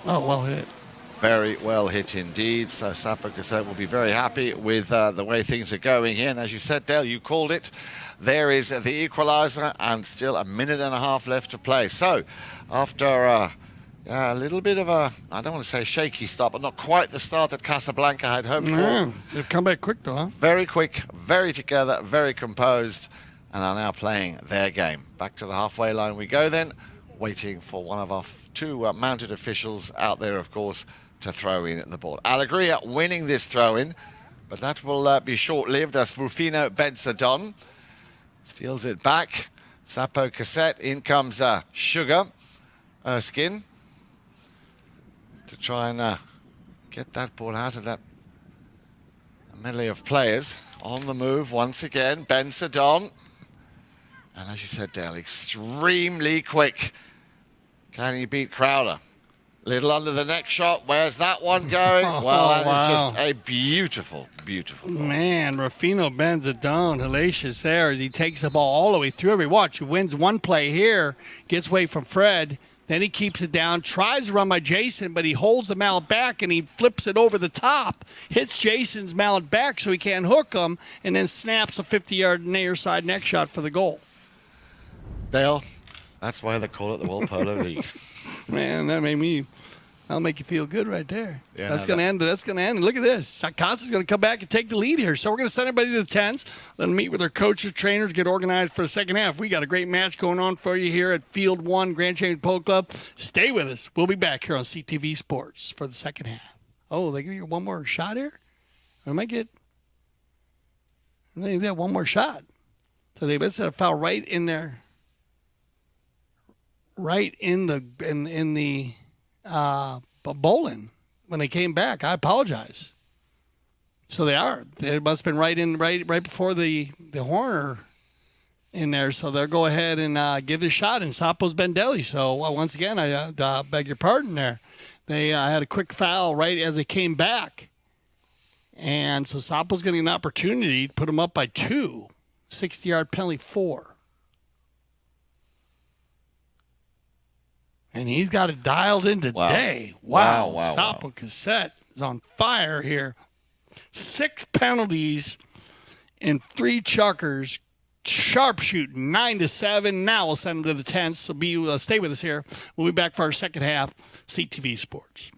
Oh, well hit. Very well hit indeed. So Sapo Cassette will be very happy with the way things are going here. And as you said, Dale, you called it. There is the equaliser, and still a minute and a half left to play. So after a little bit of a, I don't want to say a shaky start, but not quite the start that Casablanca had hoped for. They've come back quick though, huh? Very quick, very together, very composed, and are now playing their game. Back to the halfway line we go then, waiting for one of our 2 mounted officials out there, of course, to throw in the ball. Alegria winning this throw-in, but that will be short-lived as Rufino Benzadon steals it back. Sapo Cassette, in comes Sugar Erskine to try and get that ball out of that medley of players. On the move once again, Benzadon. And as you said, Dale, extremely quick. Can he beat Crowder? Little under the neck shot. Where's that one going? Well, that is just a beautiful, beautiful ball. Man, Rufino Benzadon, hellacious there as he takes the ball all the way through every watch. He wins one play here, gets away from Fred. Then he keeps it down, tries to run by Jason, but he holds the mallet back and he flips it over the top, hits Jason's mallet back so he can't hook him, and then snaps a 50-yard near side neck shot for the goal. Dale, that's why they call it the World Polo League. Man, that'll make you feel good right there. Yeah, that's going to end. That's going to end. Look at this. Costa's going to come back and take the lead here. So we're going to send everybody to the tents. Let them meet with their coaches, trainers, get organized for the second half. We got a great match going on for you here at Field 1 Grand Champion Polo Club. Stay with us. We'll be back here on CTV Sports for the second half. Oh, they give you one more shot here? They might get one more shot. So they must have a foul right in there. Right in the bowling when they came back. I apologize. So they are. They must have been right before the horn in there. So they'll go ahead and give it a shot. And Sapo's been deadly. So once again, I beg your pardon there. They had a quick foul right as they came back. And so Sapo's getting an opportunity to put them up by 2. 60-yard penalty 4. And he's got it dialed in today. Wow. Sapo Cassette is on fire here. 6 penalties and 3 chukkers. Sharpshooting 9-7. Now we'll send him to the tents. So stay with us here. We'll be back for our second half. CTV Sports.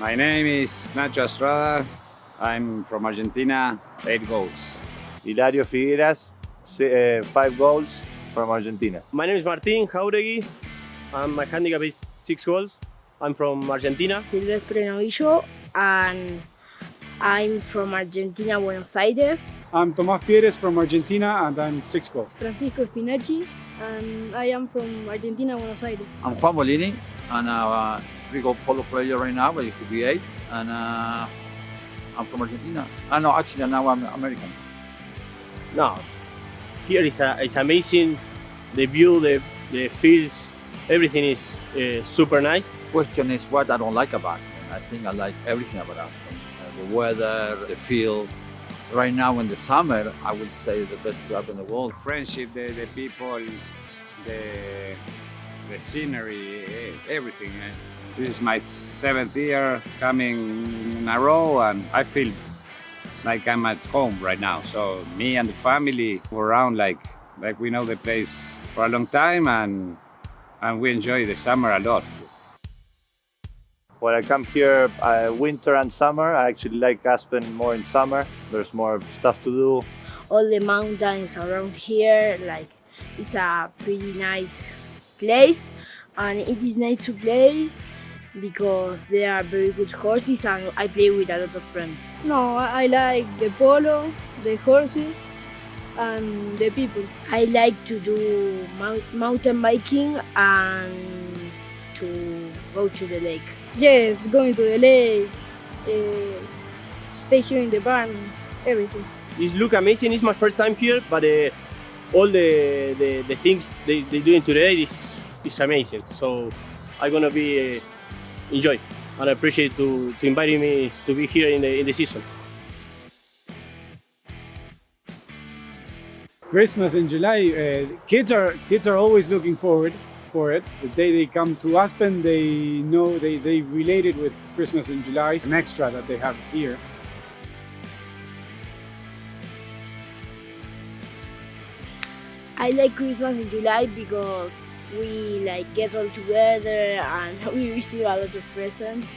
My name is Nacho Estrada. I'm from Argentina, 8 goals. Hilario Figueras, 5 goals from Argentina. My name is Martín Jauregui. My handicap is 6 goals. I'm from Argentina. Silvestre Novillo, and I'm from Argentina, Buenos Aires. I'm Tomás Pieres from Argentina, and I'm 6 goals. Francisco Spinacci, and I am from Argentina, Buenos Aires. I'm Juan Bolini, and I'm a 3-goal polo player right now, but it could be 8, and I'm from Argentina. No, actually, now I'm American. No, here is amazing. The view, the fields, Everything is super nice. Question is what I don't like about Aspen. I think I like everything about Aspen. The weather, the field. Right now in the summer, I would say the best club in the world. Friendship, the people, the scenery, everything. This is my 7th year coming in a row, and I feel like I'm at home right now. So me and the family were around like we know the place for a long time, and we enjoy the summer a lot. When I come here, winter and summer, I actually like Aspen more in summer. There's more stuff to do. All the mountains around here, like it's a pretty nice place, and it is nice to play because there are very good horses, and I play with a lot of friends. No, I like the polo, the horses, and the people. I like to do mountain biking and to go to the lake. Yes, going to the lake, stay here in the barn, everything. It looks amazing. It's my first time here, but all the things they're doing today is amazing. So I'm gonna be enjoy, and I appreciate to inviting me to be here in the season. Christmas in July, kids are always looking forward for it. The day they come to Aspen, they know they relate it with Christmas in July. It's an extra that they have here. I like Christmas in July because we get all together and we receive a lot of presents.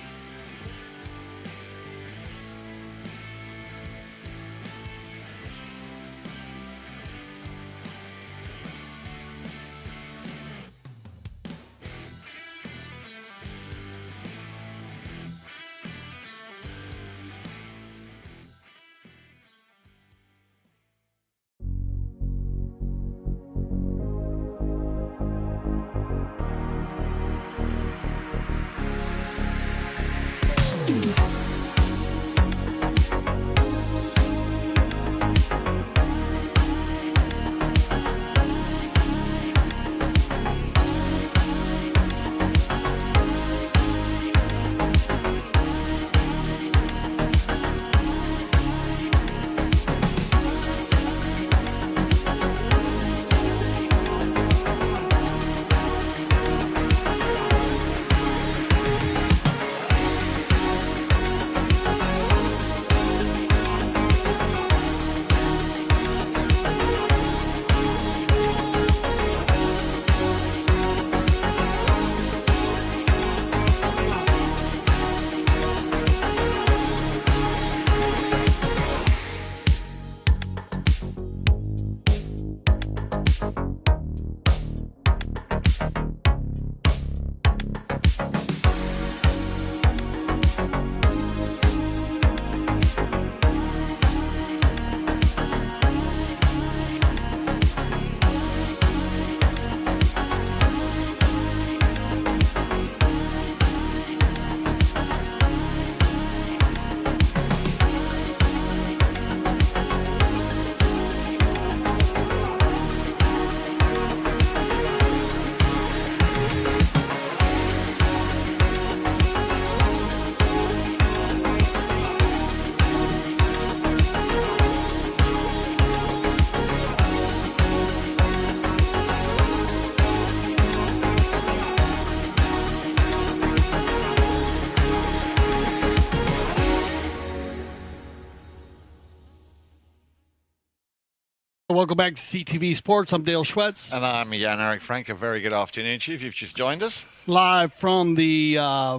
Welcome back to CTV Sports. I'm Dale Schwetz. And I'm Jan-Erik Frank. A very good afternoon to you if you've just joined us. Live from the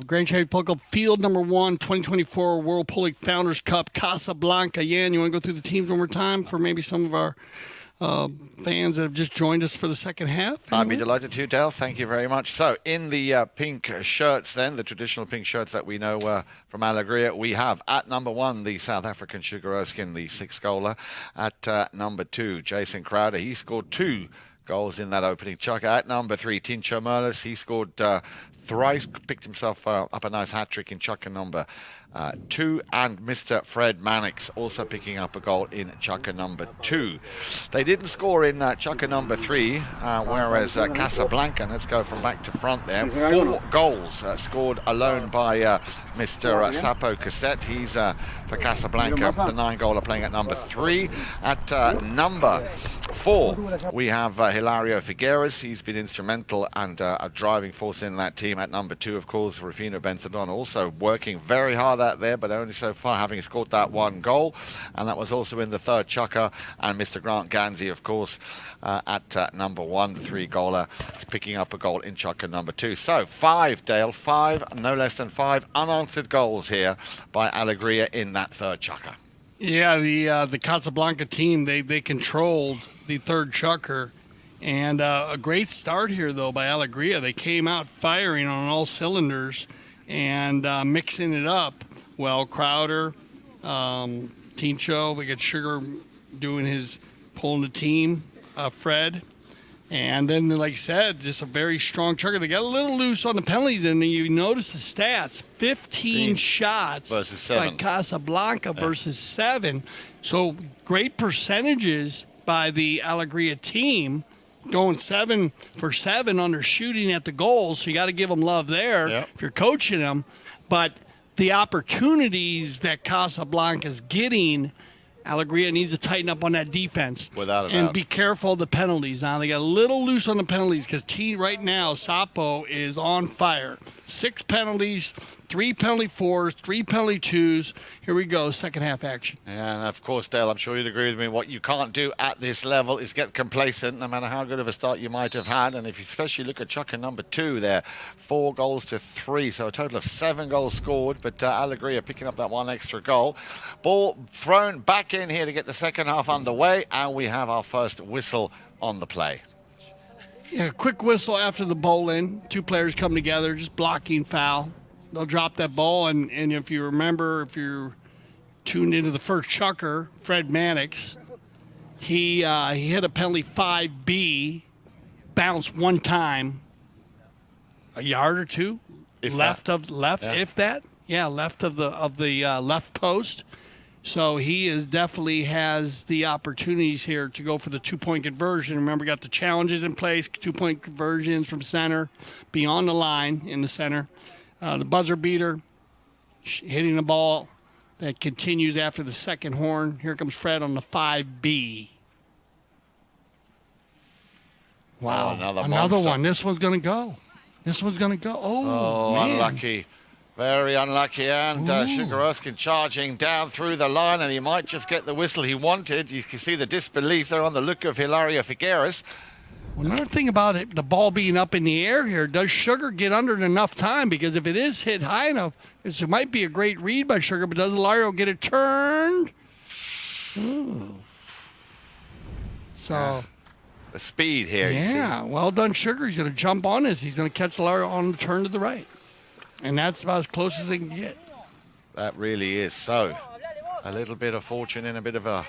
Grand Champion Polo Club Field Number 1 2024 World Polo League Founders Cup, Casablanca. Jan, you want to go through the teams one more time for maybe some of our fans that have just joined us for the second half? I'd be delighted to, Dale. Thank you very much. So, in the pink shirts then, the traditional pink shirts that we know from Alegria, we have at number 1, the South African Chukker, the 6-goaler. At number 2, Jason Crowder. He scored 2 goals in that opening chukker. At number 3, Tincho Merlis. He scored thrice, picked himself up a nice hat-trick in chukker number 2, and Mr. Fred Mannix also picking up a goal in chukker number 2. They didn't score in chukker number 3, whereas Casablanca, let's go from back to front there, 4 goals scored alone by Mr. Sapo Cassette. He's for Casablanca, the 9-goaler, playing at number 3. At number 4, we have Hilario Figueres. He's been instrumental and a driving force in that team. At number 2, of course, Rufino Benzadon, also working very hard out there, but only so far having scored that 1 goal, and that was also in the 3rd chukker. And Mr. Grant Ganzi, of course, at number 1, the 3-goaler, is picking up a goal in chukker number 2. So 5, Dale, 5, no less than 5 unanswered goals here by Alegria in that 3rd chukker. Yeah, the Casablanca team, they controlled the 3rd chukker. And a great start here, though, by Alegria. They came out firing on all cylinders and mixing it up. Well, Crowder, Tincho, we got Chukker doing his pulling the team, Fred. And then, like I said, just a very strong chukker. They got a little loose on the penalties, and you notice the stats. 15 shots versus 7. by Casablanca versus 7. So great percentages by the Alegria team, going 7 for 7 on their shooting at the goals. So you got to give them love there if you're coaching them. But the opportunities that Casablanca's getting, Alegria needs to tighten up on that defense. Without a doubt. And be careful of the penalties. Now, they got a little loose on the penalties because right now, Sapo is on fire. 6 penalties, 3 penalty 4s, 3 penalty 2s. Here we go, second half action. And of course, Dale, I'm sure you'd agree with me. What you can't do at this level is get complacent, no matter how good of a start you might have had. And if you especially look at chukker number 2 there, 4 goals to 3, so a total of 7 goals scored. But Alegria picking up that 1 extra goal. Ball thrown back in here to get the second half underway, and we have our first whistle on the play. Yeah, quick whistle after the bowl in. 2 players come together, just blocking foul. They'll drop that ball, and if you remember, if you're tuned into the first chukker, Fred Mannix, he hit a penalty 5B, bounced 1 time, a yard or 2 left of the left post. So he is definitely has the opportunities here to go for the 2-point conversion. Remember, got the challenges in place, 2-point conversions from center, beyond the line in the center. The buzzer beater, hitting the ball that continues after the second horn. Here comes Fred on the 5B. Wow, another one. This one's going to go. Oh, man. Unlucky. Very unlucky, and Chukker charging down through the line, and he might just get the whistle he wanted. You can see the disbelief there on the look of Hilario Figueres. Well, another thing about it, the ball being up in the air here, does Chukker get under it enough time? Because if it is hit high enough, it might be a great read by Chukker, but does Hilario get it turned? Ooh. So... the speed here, you see. Yeah, well done, Chukker. He's going to jump on this. He's going to catch Hilario on the turn to the right. And that's about as close as they can get. That really is. So, a little bit of fortune and a bit of a,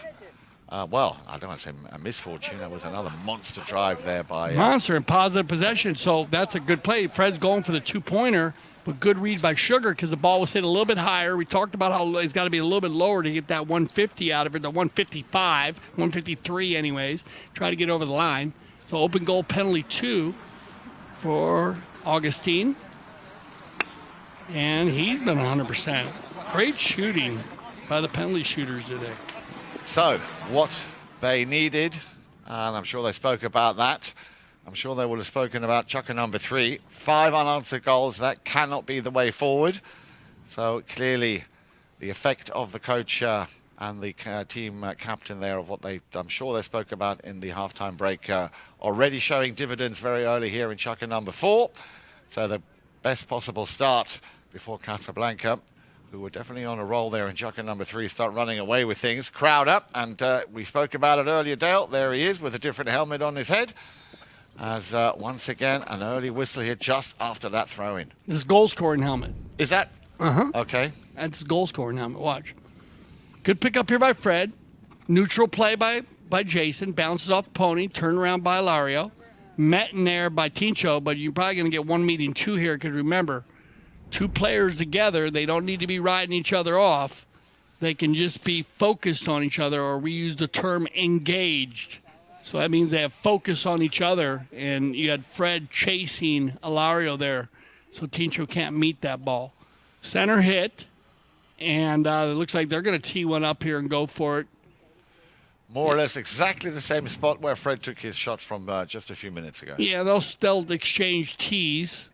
well, I don't want to say a misfortune. That was another monster drive there by... monster and positive possession. So that's a good play. Fred's going for the 2-pointer, but good read by Chukker because the ball was hit a little bit higher. We talked about how it's got to be a little bit lower to get that 150 out of it, the 155, 153 anyways. Try to get over the line. So open goal penalty 2 for Augustine. And he's been 100%. Great shooting by the penalty shooters today. So, what they needed, and I'm sure they spoke about that. I'm sure they would have spoken about chukker number 3. 5 unanswered goals. That cannot be the way forward. So, clearly, the effect of the coach and the team captain there of what I'm sure they spoke about in the halftime break already showing dividends very early here in chukker number 4. So, the best possible start before Casablanca, who were definitely on a roll there in chukker number 3, start running away with things. Crowd up, and we spoke about it earlier, Dale. There he is with a different helmet on his head. As once again, an early whistle here just after that throw-in. This goal-scoring helmet. Is that? Uh-huh. Okay. That's goal-scoring helmet. Watch. Good pick up here by Fred. Neutral play by by Jason, bounces off Pony, turned around by Ilario, met in there by Tincho, but you're probably going to get one meeting two here because remember, two players together, they don't need to be riding each other off. They can just be focused on each other, or we use the term engaged. So that means they have focus on each other, and you had Fred chasing Ilario there, so Tincho can't meet that ball. Center hit, and it looks like they're going to tee one up here and go for it. More or less exactly the same spot where Fred took his shot from just a few minutes ago. Yeah, they'll exchange tees,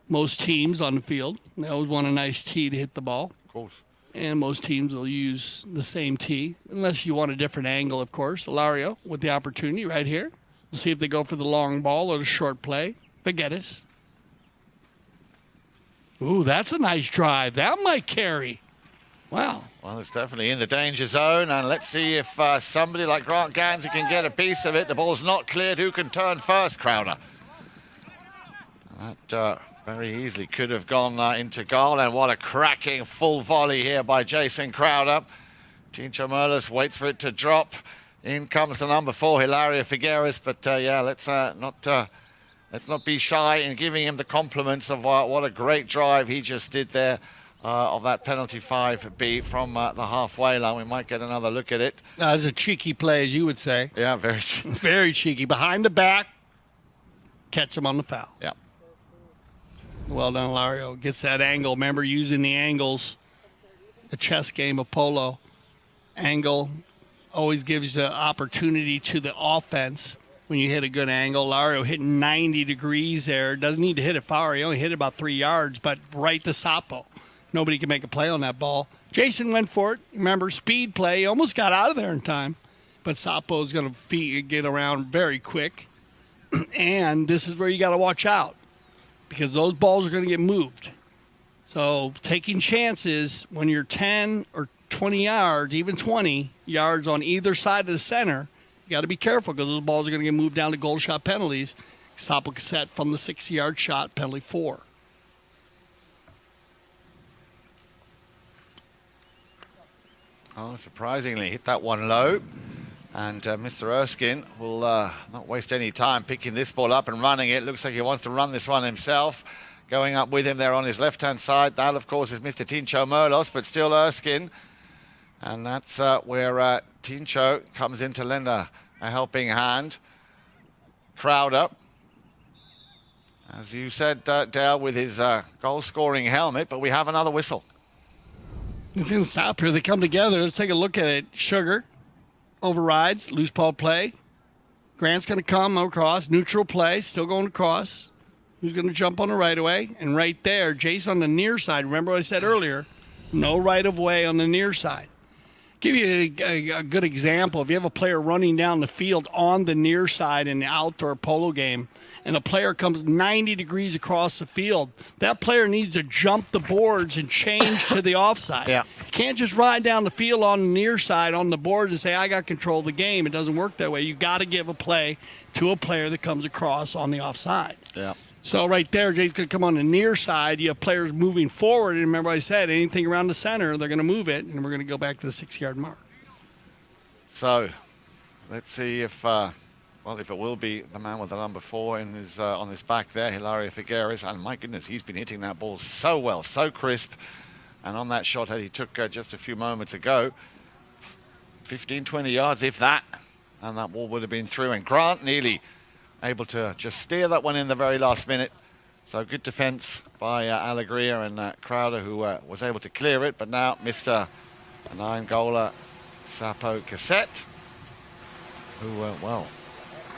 most teams on the field. They always want a nice tee to hit the ball. Of course. And most teams will use the same tee, unless you want a different angle, of course. Ilario with the opportunity right here. We'll see if they go for the long ball or the short play. Figueres. Ooh, that's a nice drive. That might carry. Wow. Well, it's definitely in the danger zone, and let's see if somebody like Grant Gansey can get a piece of it. The ball's not cleared. Who can turn first, Crowder? That very easily could have gone into goal, and what a cracking full volley here by Jason Crowder. Tincho Merlos waits for it to drop. In comes the number 4, Hilario Figueres, but yeah, let's not be shy in giving him the compliments of what a great drive he just did there of that penalty 5B from the halfway line. We might get another look at it. That's a cheeky play, as you would say. Yeah, very It's very cheeky. Behind the back, catch him on the foul. Yeah. Well done, Ilario. Gets that angle. Remember, using the angles, the chess game of Polo. Angle always gives the opportunity to the offense when you hit a good angle. Ilario hitting 90 degrees there. Doesn't need to hit it far. He only hit it about 3 yards, but right to Sapo. Nobody can make a play on that ball. Jason went for it. Remember, speed play. He almost got out of there in time, but Sapo's going to get around very quick. And this is where you got to watch out, because those balls are going to get moved. So taking chances when you're 10 or 20 yards, even 20 yards on either side of the center, you got to be careful because those balls are going to get moved down to goal shot penalties. Sapo set from the 60-yard shot, penalty 4. Oh, surprisingly, hit that one low. And Mr. Erskine will not waste any time picking this ball up and running it. Looks like he wants to run this one himself. Going up with him there on his left-hand side. That, of course, is Mr. Tincho Merlos, but still Erskine. And that's where Tincho comes in to lend a helping hand. Crowder, as you said, Dale, with his goal-scoring helmet, but we have another whistle. It's going to stop here. They come together. Let's take a look at it. Sugar overrides, loose ball play. Grant's going to come across, neutral play, still going across. Who's going to jump on the right of way? And right there, Jason on the near side. Remember what I said earlier? No right of way on the near side. Give you a good example. If you have a player running down the field on the near side in the outdoor polo game, and a player comes 90 degrees across the field, that player needs to jump the boards and change to the offside. Yeah. You can't just ride down the field on the near side on the board and say, I got control of the game. It doesn't work that way. You got to give a play to a player that comes across on the offside. Yeah. So right there, Jay's going to come on the near side. You have players moving forward. And remember I said, anything around the center, they're going to move it. And we're going to go back to the 6-yard mark. So let's see if it will be the man with the number 4 in his, on his back there, Hilario Figueres. And my goodness, he's been hitting that ball so well, so crisp. And on that shot that he took just a few moments ago, 15, 20 yards, if that. And that ball would have been through. And Grant nearly able to just steer that one in the very last minute. So good defense by Alegria and Crowder, who was able to clear it. But now Mr. 9-goaler Sapo Cassette, who, well,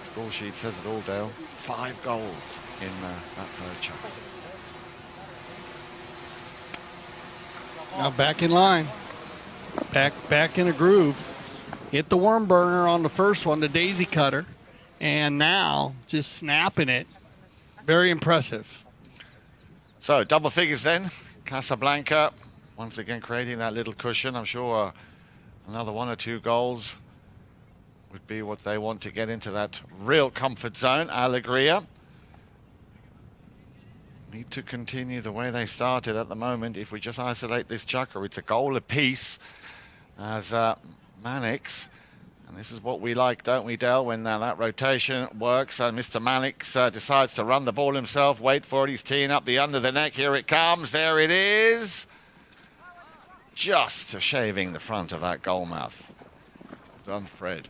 the score sheet says it all, Dale. 5 goals in that third chapter. Now back in line. Back in a groove. Hit the worm burner on the first one, the daisy cutter. And now just snapping it. Very impressive. So double figures then. Casablanca once again creating that little cushion. I'm sure another 1 or 2 goals would be what they want to get into that real comfort zone. Alegria need to continue the way they started at the moment. If we just isolate this Chukker, it's a goal apiece as Mannix. And this is what we like, don't we, Del, when that rotation works. And Mr. Mannix decides to run the ball himself. Wait for it. He's teeing up the under the neck. Here it comes. There it is. Just shaving the front of that goal mouth. Well done, Fred.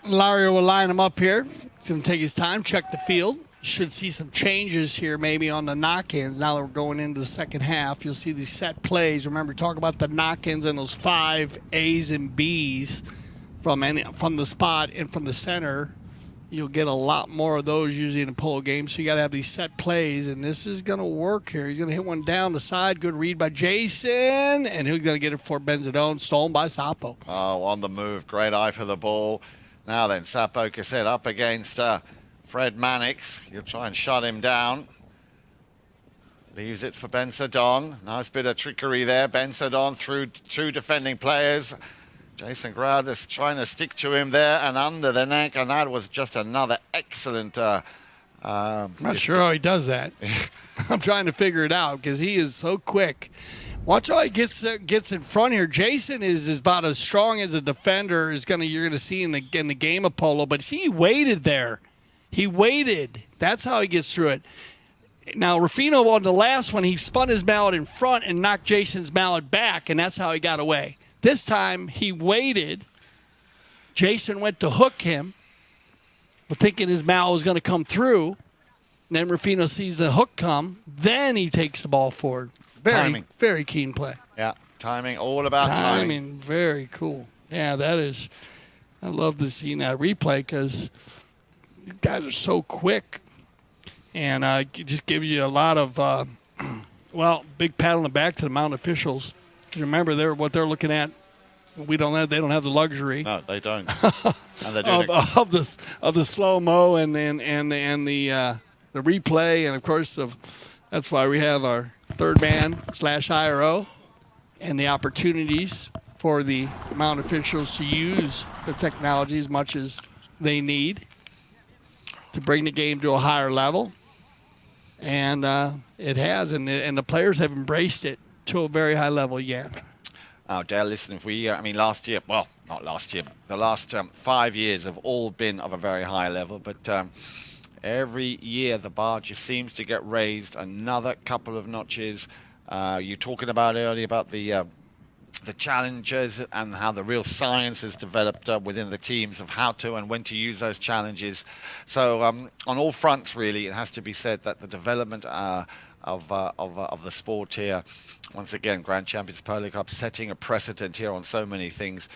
Lario will line him up here. He's going to take his time, check the field. Should see some changes here maybe on the knock-ins. Now that we're going into the second half, you'll see these set plays. Remember, talk about the knock-ins and those 5 A's and B's from the spot and from the center. You'll get a lot more of those usually in a polo game. So you got to have these set plays, and this is going to work here. He's going to hit one down the side. Good read by Jason, and he's going to get it for Benzadone, stolen by Sapo. Oh, on the move. Great eye for the ball. Now then, Sapo Cassette up against Fred Mannix. He'll try and shut him down. Leaves it for Benzadone. Nice bit of trickery there. Benzadone through 2 defending players. Jason Crowder's trying to stick to him there and under the neck, and that was just another excellent... I'm not sure how he does that. I'm trying to figure it out because he is so quick. Watch how he gets in front here. Jason is about as strong as a defender you're gonna see in the game of polo. But see, he waited there. He waited. That's how he gets through it. Now, Rufino on the last one, he spun his mallet in front and knocked Jason's mallet back, and that's how he got away. This time, he waited. Jason went to hook him, thinking his mallet was going to come through. And then Rufino sees the hook come. Then he takes the ball forward. Timing. Very keen play. Yeah, timing, all about timing. Very cool. Yeah, that is. I love to see that replay because these guys are so quick. And it just gives you a lot of, big pat on the back to the mountain officials. Remember, what they're looking at. They don't have the luxury. No, they don't. And they're doing of the slow mo and the replay, and of course that's why we have our third man /IRO and the opportunities for the mountain officials to use the technology as much as they need to bring the game to a higher level. And it has, and the players have embraced it to a very high level yet. Oh, Dale, listen, last year, well, not last year, the last 5 years have all been of a very high level, but every year the bar just seems to get raised another couple of notches. You're talking about earlier about the challenges and how the real science has developed within the teams of how to and when to use those challenges. So on all fronts, really, it has to be said that the development of the sport here, once again, Grand Champions Polo Cup setting a precedent here on so many things.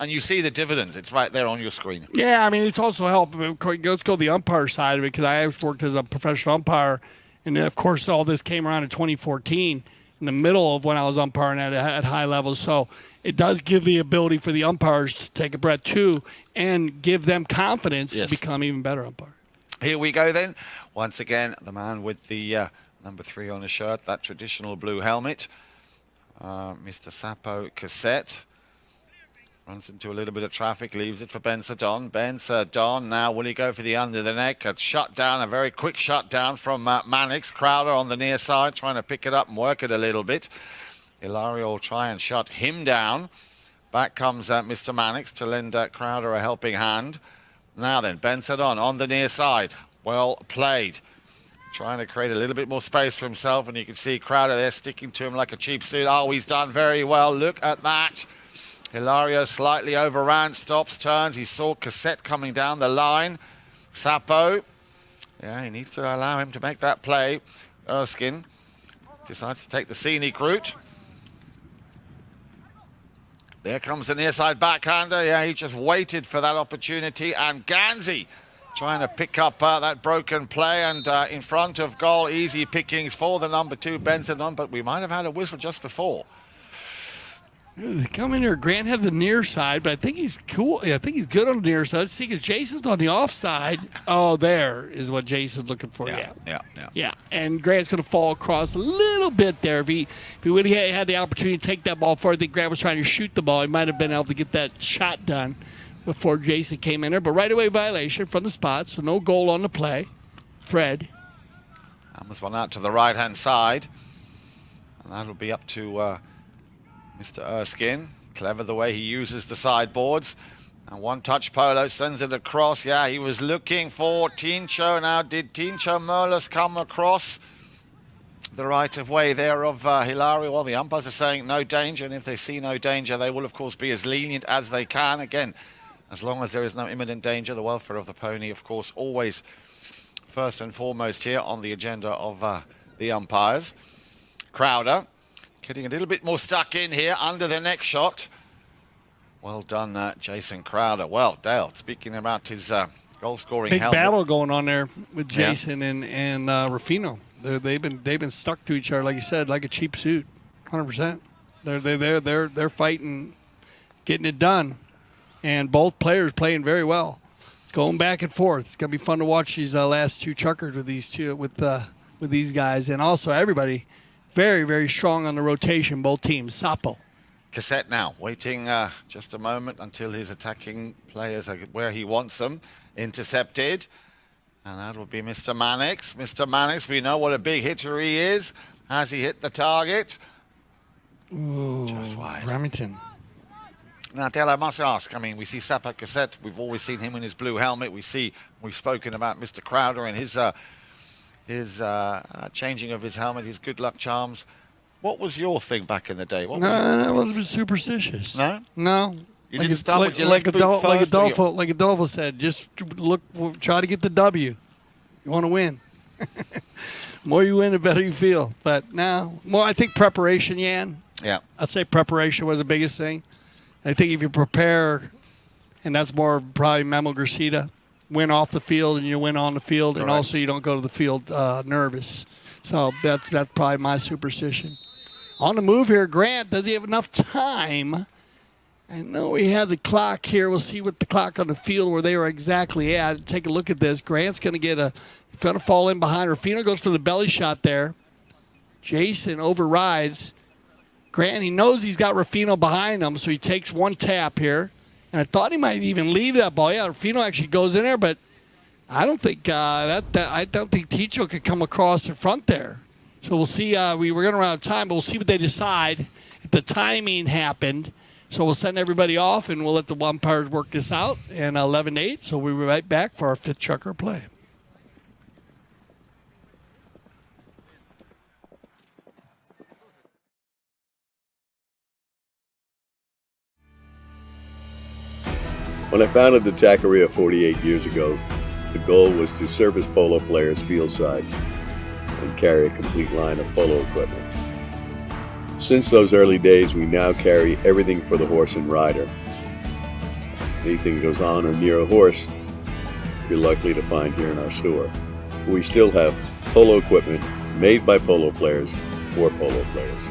And you see the dividends. It's right there on your screen. Yeah, I mean, it's also helped. Let's go the umpire side of it, because I worked as a professional umpire, and of course all this came around in 2014 in the middle of when I was umpiring at high levels. So it does give the ability for the umpires to take a breath too and give them confidence to become even better umpires. Here we go then. Once again, the man with the number 3 on his shirt, that traditional blue helmet, Mr. Sapo Cassette. Runs into a little bit of traffic, leaves it for Benzadone. Benzadone now, will he go for the under the neck? A shutdown, a very quick shutdown from Mannix. Crowder on the near side, trying to pick it up and work it a little bit. Hilario will try and shut him down. Back comes Mr. Mannix to lend Crowder a helping hand. Now then, Benzadone on the near side. Well played. Trying to create a little bit more space for himself, and you can see Crowder there sticking to him like a cheap suit. Oh, he's done very well. Look at that. Hilario slightly overran, stops, turns. He saw Cassette coming down the line. Sapo, yeah, he needs to allow him to make that play. Erskine decides to take the scenic route. There comes the near side backhander. Yeah, he just waited for that opportunity. And Ganzi trying to pick up that broken play, and in front of goal, easy pickings for the number 2, Benzadone, but we might have had a whistle just before. They come in here. Grant had the near side, but I think he's cool. Yeah, I think he's good on the near side. Let's see, because Jason's on the offside. Oh, there is what Jason's looking for. Yeah. And Grant's going to fall across a little bit there. If he would have had the opportunity to take that ball forward, I think Grant was trying to shoot the ball. He might have been able to get that shot done before Jason came in there. But right away violation from the spot, so no goal on the play. Fred. Almost one out to the right-hand side. And that'll be up to Mr. Erskine, clever the way he uses the sideboards. And one-touch Polo sends it across. Yeah, he was looking for Tincho. Now, did Tincho Merlis come across the right-of-way there of Hilario? Well, the umpires are saying no danger, and if they see no danger, they will, of course, be as lenient as they can. Again, as long as there is no imminent danger, the welfare of the pony, of course, always first and foremost here on the agenda of the umpires. Crowder getting a little bit more stuck in here under the next shot. Well done, Jason Crowder. Well, Dale, speaking about his goal-scoring big helmet. battle going on there with Jason and Ruffino. They've been stuck to each other, like you said, like a cheap suit, 100%. They're fighting, getting it done, and both players playing very well. It's going back and forth. It's gonna be fun to watch these last two chukkers with these two with these guys, and also everybody very, very strong on the rotation. Both teams. Sapo. Cassette now, waiting just a moment until his attacking players are where he wants them. Intercepted. And that will be Mr. Mannix. Mr. Mannix, we know what a big hitter he is. Has he hit the target? Ooh, just wide. Remington. Now, Dale, I must ask, I mean, we see Sapo Cassette. We've always seen him in his blue helmet. We've spoken about Mr. Crowder and his changing of his helmet, his good luck charms. What was your thing back in the day? What was it was superstitious. No? No. You didn't start with your left boot first? Like Adolfo said, just try to get the W. You want to win. More you win, the better you feel. But now, I think preparation, Jan. Yeah. I'd say preparation was the biggest thing. I think if you prepare, and that's more probably Memo Gracita, win off the field and you win on the field, and also you don't go to the field nervous. So that's probably my superstition. On the move here, Grant, does he have enough time? I know we have the clock here. We'll see what the clock on the field where they were exactly at. Take a look at this. Grant's going to fall in behind. Rufino goes for the belly shot there. Jason overrides. Grant, he knows he's got Rufino behind him, so he takes one tap here. And I thought he might even leave that ball. Yeah, Rufino actually goes in there, but I don't think I don't think Ticho could come across in front there. So we'll see. We're going to run out of time, but we'll see what they decide. If the timing happened. So we'll send everybody off, and we'll let the umpires work this out. And 11-8, so we'll be right back for our fifth chukker play. When I founded the Taqueria 48 years ago, the goal was to service polo players fieldside and carry a complete line of polo equipment. Since those early days, we now carry everything for the horse and rider. Anything that goes on or near a horse, you're likely to find here in our store. We still have polo equipment made by polo players for polo players.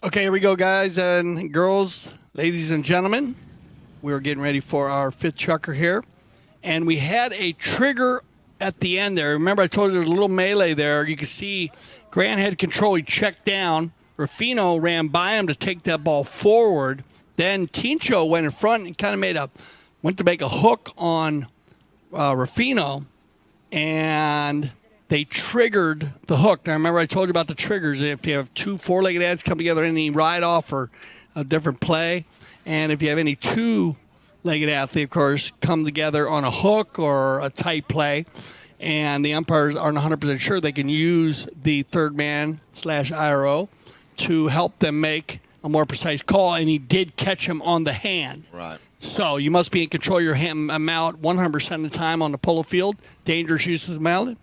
Okay, here we go, guys and girls, ladies and gentlemen. We're getting ready for our fifth chukker here. And we had a trigger at the end there. Remember I told you there was a little melee there. You can see Grant had control. He checked down. Rufino ran by him to take that ball forward. Then Tincho went in front and kind of went to make a hook on Rufino. And they triggered the hook. Now, remember I told you about the triggers. If you have two four-legged ads come together in any ride-off or a different play, and if you have any two-legged athlete, of course, come together on a hook or a tight play, and the umpires aren't 100% sure, they can use the third man / IRO to help them make a more precise call, and he did catch him on the hand. Right. So you must be in control of your hand amount 100% of the time on the polo field. Dangerous use of the mallet.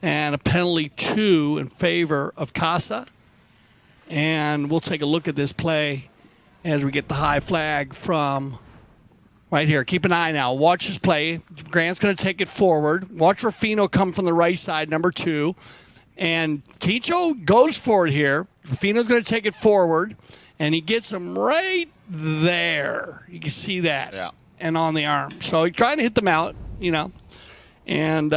And a penalty 2 in favor of Casa. And we'll take a look at this play as we get the high flag from right here. Keep an eye now. Watch this play. Grant's going to take it forward. Watch Rufino come from the right side, number 2. And Ticho goes for it here. Rufino's going to take it forward. And he gets him right there. You can see that. Yeah. And on the arm. So he's trying to hit the mallet, you know. And...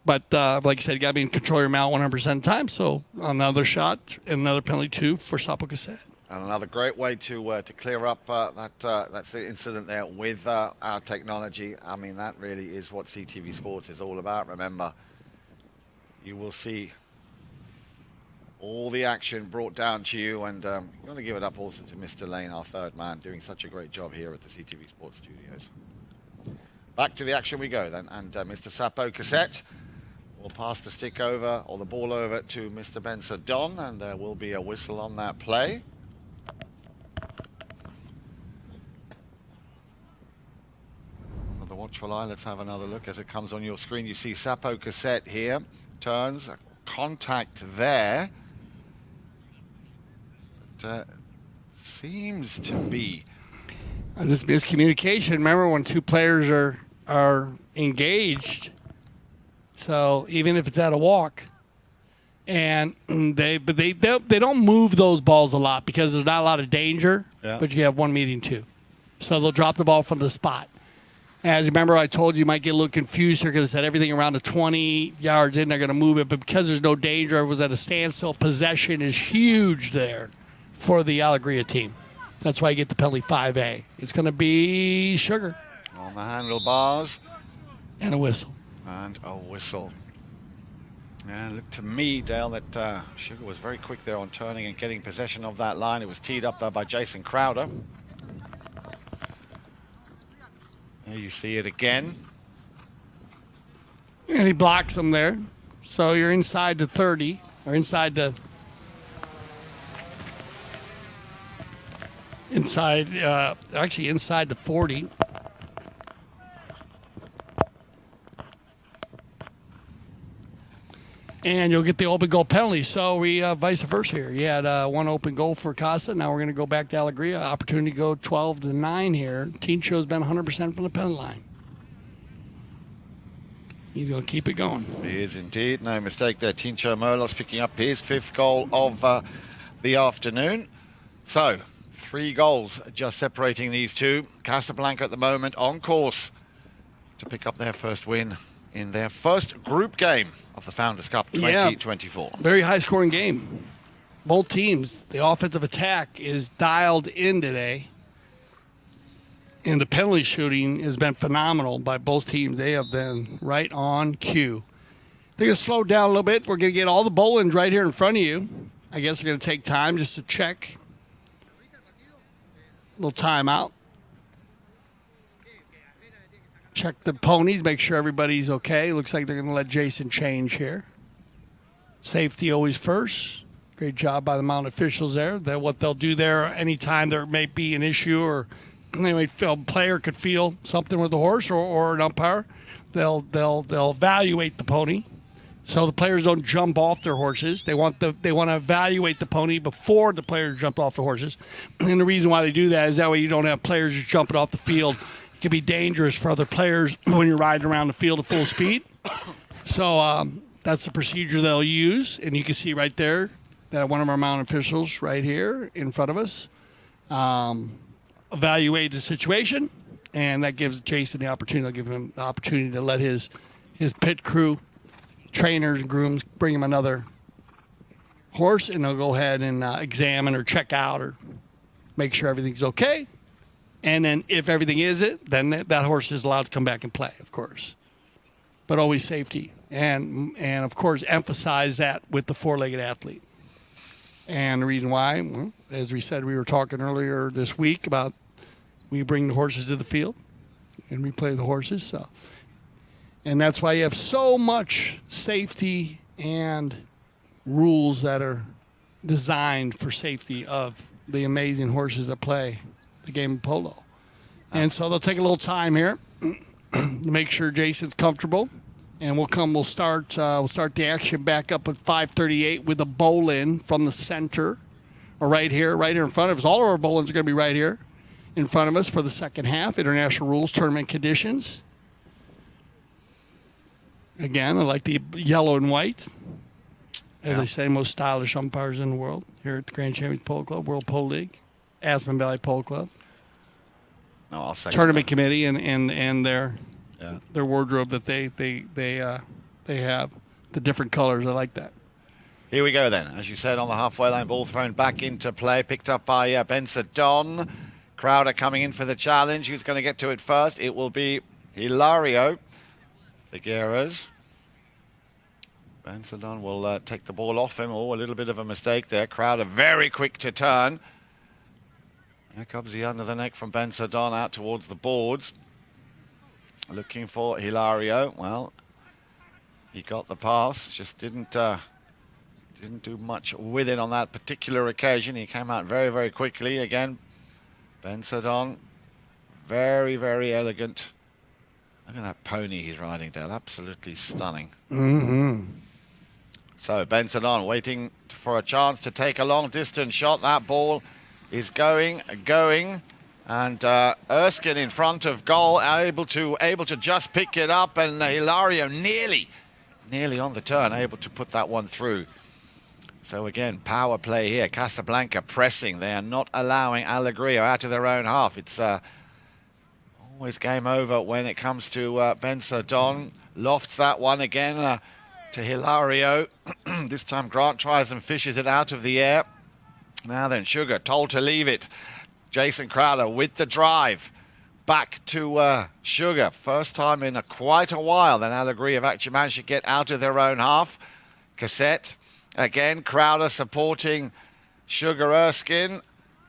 But like I said, you got to be in control of your mount 100% of the time. So another shot and another penalty 2 for Sapo Cassette. And another great way to clear up that's the incident there with our technology. I mean, that really is what CTV Sports is all about. Remember, you will see all the action brought down to you. And you want to give it up also to Mr. Lane, our third man, doing such a great job here at the CTV Sports studios. Back to the action we go then. And Mr. Sapo Cassette will pass the stick over, or the ball over, to Mr. Benza Don, and there will be a whistle on that play. Another watchful eye. Let's have another look as it comes on your screen. You see Sapo Cassette here, turns, contact there. But, seems to be this miscommunication. Remember when two players are engaged? So even if it's at a walk, and they don't move those balls a lot because there's not a lot of danger. Yeah. But you have one meeting too, so they'll drop the ball from the spot. As you remember, I told you, you might get a little confused here because I said everything around the 20 yards in, they're going to move it. But because there's no danger, it was at a standstill. Possession is huge there for the Alegria team. That's why you get the penalty 5A. It's going to be Chukker. On the handlebars. And a whistle. And a whistle. And look to me, Dale, that Chukker was very quick there on turning and getting possession of that line. It was teed up there by Jason Crowder. There you see it again. And he blocks him there. So you're inside the 30, or inside the... actually inside the 40. And you'll get the open goal penalty. So we vice versa here. You had one open goal for Casa. Now we're going to go back to Alegria. Opportunity to go 12-9 here. Tincho's been 100% from the penalty line. He's going to keep it going. He is indeed. No mistake there. Tincho Molas picking up his 5th goal of the afternoon. So 3 goals just separating these two. Casablanca at the moment on course to pick up their first win in their first group game of the Founders Cup 2024. Yeah, very high-scoring game. Both teams, the offensive attack is dialed in today. And the penalty shooting has been phenomenal by both teams. They have been right on cue. They're going to slow down a little bit. We're going to get all the bowlings right here in front of you. I guess they're going to take time just to check. A little timeout. Check the ponies, make sure everybody's okay. Looks like they're going to let Jason change here. Safety always first. Great job by the mounted officials there. That what they'll do there anytime there may be an issue or a player could feel something with the horse or an umpire, they'll evaluate the pony. So the players don't jump off their horses. They want to evaluate the pony before the players jump off the horses. And the reason why they do that is that way you don't have players just jumping off the field. It can be dangerous for other players when you're riding around the field at full speed. So that's the procedure they'll use. And you can see right there that one of our mounted officials right here in front of us evaluate the situation. And that gives Jason the opportunity. They'll give him the opportunity to let his pit crew, trainers and grooms, bring him another horse. And they'll go ahead and examine or check out or make sure everything's okay. And then if everything is then that horse is allowed to come back and play, of course. But always safety and of course emphasize that with the four-legged athlete. And the reason why, well, as we said, we were talking earlier this week about we bring the horses to the field and we play the horses. So, and that's why you have so much safety and rules that are designed for safety of the amazing horses that play the game of polo. And so they'll take a little time here to make sure Jason's comfortable. And we'll start the action back up at 5:38 with a bowl-in from the center, or right here in front of us. All of our bowl-ins are going to be right here in front of us for the second half. International rules, tournament conditions. Again, I like the yellow and white. As I say, most stylish umpires in the world here at the Grand Champions Polo Club, World Polo League, Aspen Valley Polo Club. No, I'll say tournament committee and their wardrobe that they have, the different colors. I like that. Here we go then. As you said, on the halfway line, ball thrown back into play, picked up by Ben-Sadon. Crowder coming in for the challenge. Who's going to get to it first? It will be Hilario Figueres. Ben-Sadon will take the ball off him. Oh, a little bit of a mistake there. Crowder very quick to turn. Here comes the under the neck from Ben-Sadon out towards the boards. Looking for Hilario. Well, he got the pass, just didn't do much with it on that particular occasion. He came out very, very quickly. Again, Ben-Sadon, very, very elegant. Look at that pony he's riding, Dale. Absolutely stunning. Mm-hmm. So Ben-Sadon waiting for a chance to take a long-distance shot. That ball is going. And Erskine in front of goal, able to just pick it up, and Hilario nearly on the turn, able to put that one through. So again, power play here. Casablanca pressing. They are not allowing Alegria out of their own half. It's always game over when it comes to Ben-Sadon. Lofts that one again to Hilario. This time Grant tries and fishes it out of the air. Now then, Chukker told to leave it. Jason Crowder with the drive. Back to Chukker. First time in quite a while that Alegria have actually managed to get out of their own half. Cassette. Again, Crowder supporting Chukker Erskine.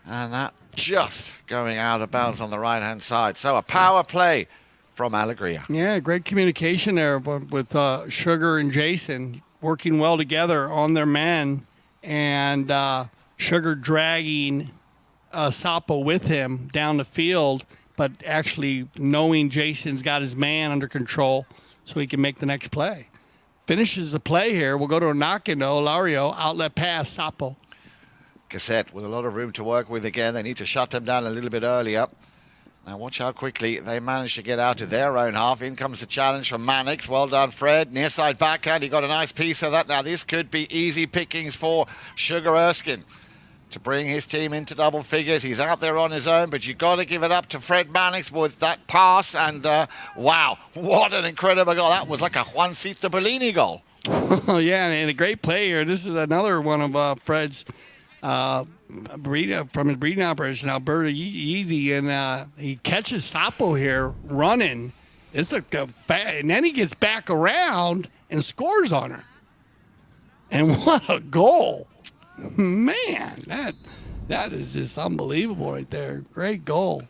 And that just going out of bounds on the right-hand side. So a power play from Alegria. Yeah, great communication there with Chukker and Jason working well together on their men. And Chukker dragging Sapo with him down the field, but actually knowing Jason's got his man under control so he can make the next play. Finishes the play here. We'll go to a knock-in, Hilario, outlet pass, Sapo. Cassette with a lot of room to work with again. They need to shut them down a little bit earlier. Now watch how quickly they manage to get out of their own half. In comes the challenge from Mannix. Well done, Fred. Near side backhand. He got a nice piece of that. Now this could be easy pickings for Chukker Erskine to bring his team into double figures. He's out there on his own, but you've got to give it up to Fred Mannix with that pass. And wow, what an incredible goal. That was like a Juancito Bellini goal. Oh, yeah, and a great play here. This is another one of Fred's from his breeding operation, Alberta Easy, and he catches Sapo here running. It's and then he gets back around and scores on her. And what a goal. Man, that is just unbelievable right there. Great goal.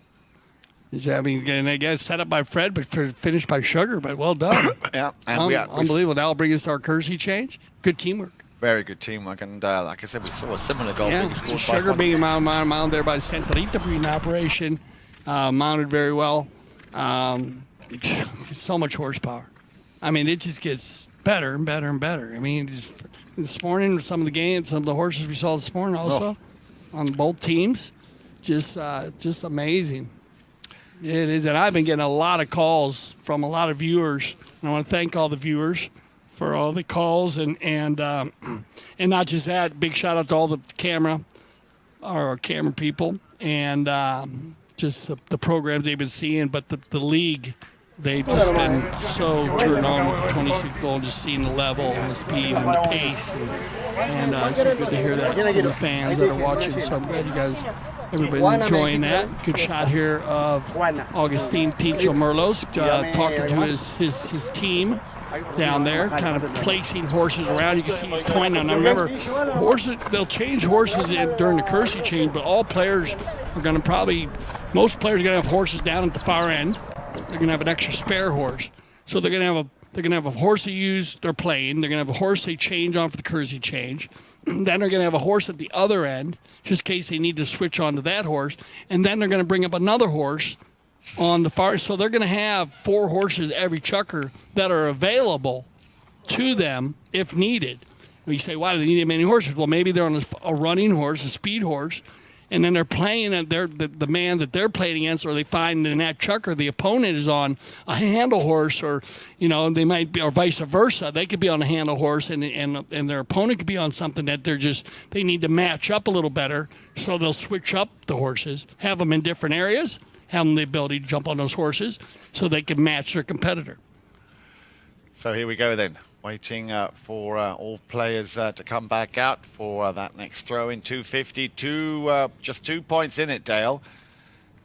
I mean, and again, set up by Fred, but finished by Chukker, but well done. Yeah, and unbelievable. Now I'll bring us to our courtesy change. Good teamwork. Very good teamwork, and like I said, we saw a similar goal. Yeah, Chukker being mounted there by Santa Rita breeding operation, mounted very well. So much horsepower. I mean, it just gets better and better and better. I mean, this morning, some of the horses we saw this morning also on both teams, just amazing. It is, and I've been getting a lot of calls from a lot of viewers. And I want to thank all the viewers for all the calls and not just that. Big shout out to all the camera people and just the programs they've been seeing, but the league. They've just been so turned on with the 26th goal, just seeing the level and the speed and the pace. And it's so good to hear that from the fans that are watching. So I'm glad everybody's enjoying that. Good shot here of Augustine Tincho Merlos talking to his team down there, kind of placing horses around. You can see pointing on them. Remember, horses, they'll change horses during the courtesy change, but all players are going to most players are going to have horses down at the far end. They're going to have an extra spare horse. So they're going to have a horse they use, they're playing. They're going to have a horse they change on for the courtesy change. Then they're going to have a horse at the other end, just in case they need to switch on to that horse. And then they're going to bring up another horse on the far. So they're going to have 4 horses every chukker that are available to them if needed. You say, why do they need that many horses? Well, maybe they're on a running horse, a speed horse, and then they're playing, and the man that they're playing against, or they find in that chukker the opponent is on a handle horse, or they might be, or vice versa. They could be on a handle horse, and their opponent could be on something that they need to match up a little better. So they'll switch up the horses, have them in different areas, have them the ability to jump on those horses, so they can match their competitor. So here we go then. Waiting for all players to come back out for that next throw in 250. Just 2 points in it, Dale.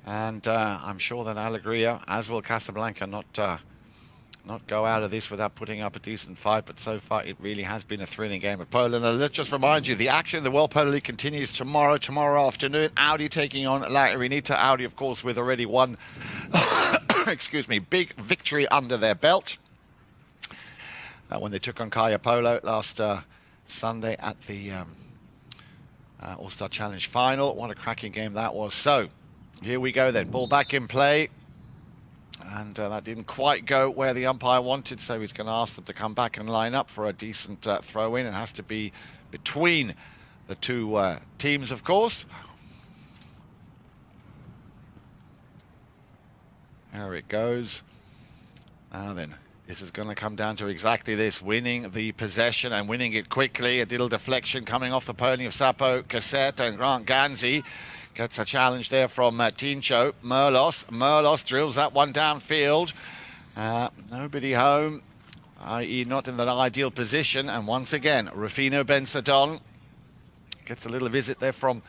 And I'm sure that Alegria, as will Casablanca, not go out of this without putting up a decent fight. But so far, it really has been a thrilling game of polo. Now, let's just remind you, the action in the World Polo League continues tomorrow afternoon. Audi taking on La Irinita. Audi, of course, with already one, excuse me, big victory under their belt. When they took on Kaya Polo last Sunday at the All-Star Challenge final. What a cracking game that was. So, here we go then. Ball back in play. And that didn't quite go where the umpire wanted, so he's going to ask them to come back and line up for a decent throw-in. It has to be between the two teams, of course. There it goes. Now then. This is going to come down to exactly this, winning the possession and winning it quickly. A little deflection coming off the pony of Sapo Cassette, and Grant Ganzi gets a challenge there from Tincho. Merlos drills that one downfield. Nobody home, i.e. not in the ideal position. And once again, Rufino Bensadon gets a little visit there from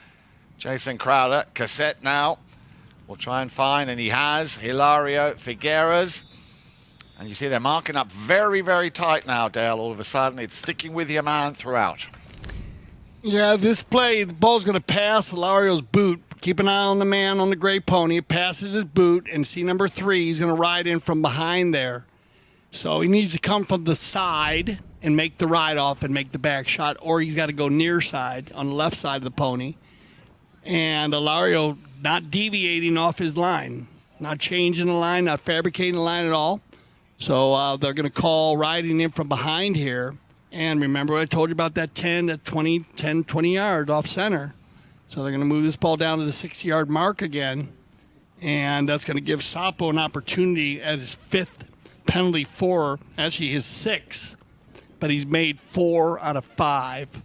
Jason Crowder. Cassette now will try and find, and he has, Hilario Figueras. And you see they're marking up very, very tight now, Dale. All of a sudden, it's sticking with your man throughout. Yeah, this play, the ball's going to pass Hilario's boot. Keep an eye on the man on the gray pony. It passes his boot, and see number 3, he's going to ride in from behind there. So he needs to come from the side and make the ride off and make the back shot, or he's got to go near side on the left side of the pony. And Hilario not deviating off his line, not changing the line, not fabricating the line at all. So they're going to call riding in from behind here. And remember what I told you about that 10 to 20 yards off center. So they're going to move this ball down to the 60-yard mark again. And that's going to give Sapo an opportunity at his 5th penalty for, actually his 6th. But he's made 4 out of 5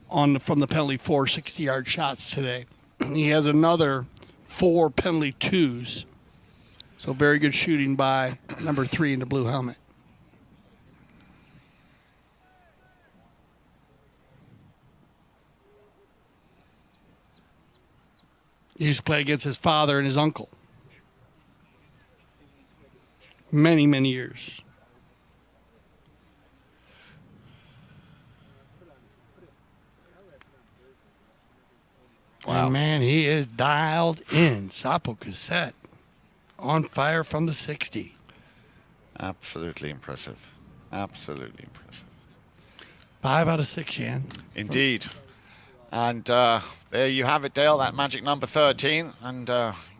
from the penalty 4 60-yard shots today. He has another 4 penalty 2s. So very good shooting by number 3 in the blue helmet. He used to play against his father and his uncle. Many, many years. Wow. And man, he is dialed in. Sapo Cassette. On fire from the 60. Absolutely impressive. Absolutely impressive. 5 out of 6, Jan. Indeed. And there you have it, Dale, that magic number 13. And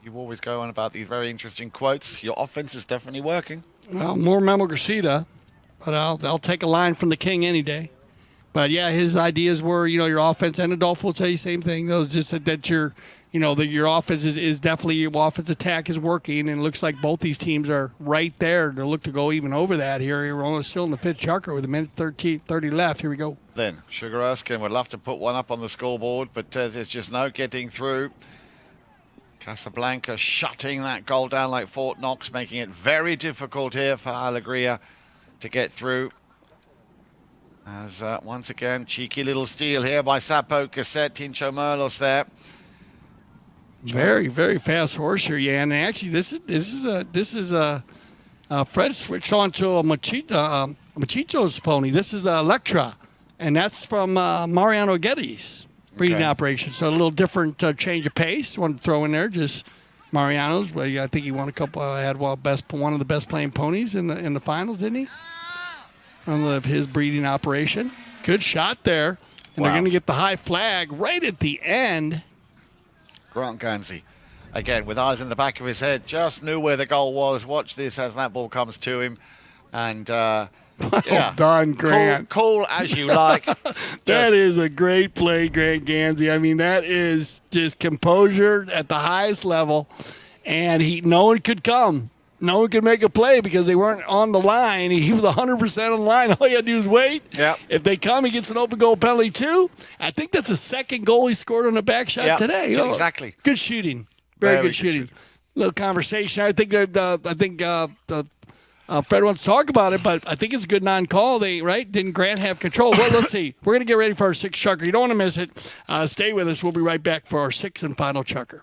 you always go on about these very interesting quotes. Your offense is definitely working. Well, more Memo Gracita, but I'll take a line from the king any day. But, yeah, his ideas were, your offense, and Adolfo will tell you the same thing. Those just that your offense is definitely, your offense attack is working, and it looks like both these teams are right there to look to go even over that here. We're only still in the 5th chukker with a minute 30 left. Here we go. Then, Sugar Erskine would love to put one up on the scoreboard, but there's just no getting through. Casablanca shutting that goal down like Fort Knox, making it very difficult here for Alegria to get through. As once again, cheeky little steal here by Sapo Cassette, Tincho Merlos there. Very, very fast horse here, Jan. And actually, this is a Fred switched on to a Machita Machito's pony. This is Electra, and that's from Mariano Getty's breeding operation. So a little different change of pace. Wanted to throw in there just Mariano's. Well, I think he won a couple. Had one of the best playing ponies in the finals, didn't he? Of his breeding operation. Good shot there, and they're going to get the high flag right at the end. Grant Gansey, again, with eyes in the back of his head, just knew where the goal was. Watch this as that ball comes to him. And, well done, Grant. Cool as you like. That is a great play, Grant Gansey. I mean, that is just composure at the highest level. And no one could come. No one could make a play because they weren't on the line. He was 100% on the line. All you had to do is wait. Yep. If they come, he gets an open goal penalty too. I think that's the second goal he scored on the back shot today. Yeah, exactly. Good shooting. Very good shooting. Little conversation. I think Fred wants to talk about it, but I think it's a good non-call. Didn't Grant have control? Well, let's see. We're going to get ready for our sixth Chukker. You don't want to miss it. Stay with us. We'll be right back for our sixth and final Chukker.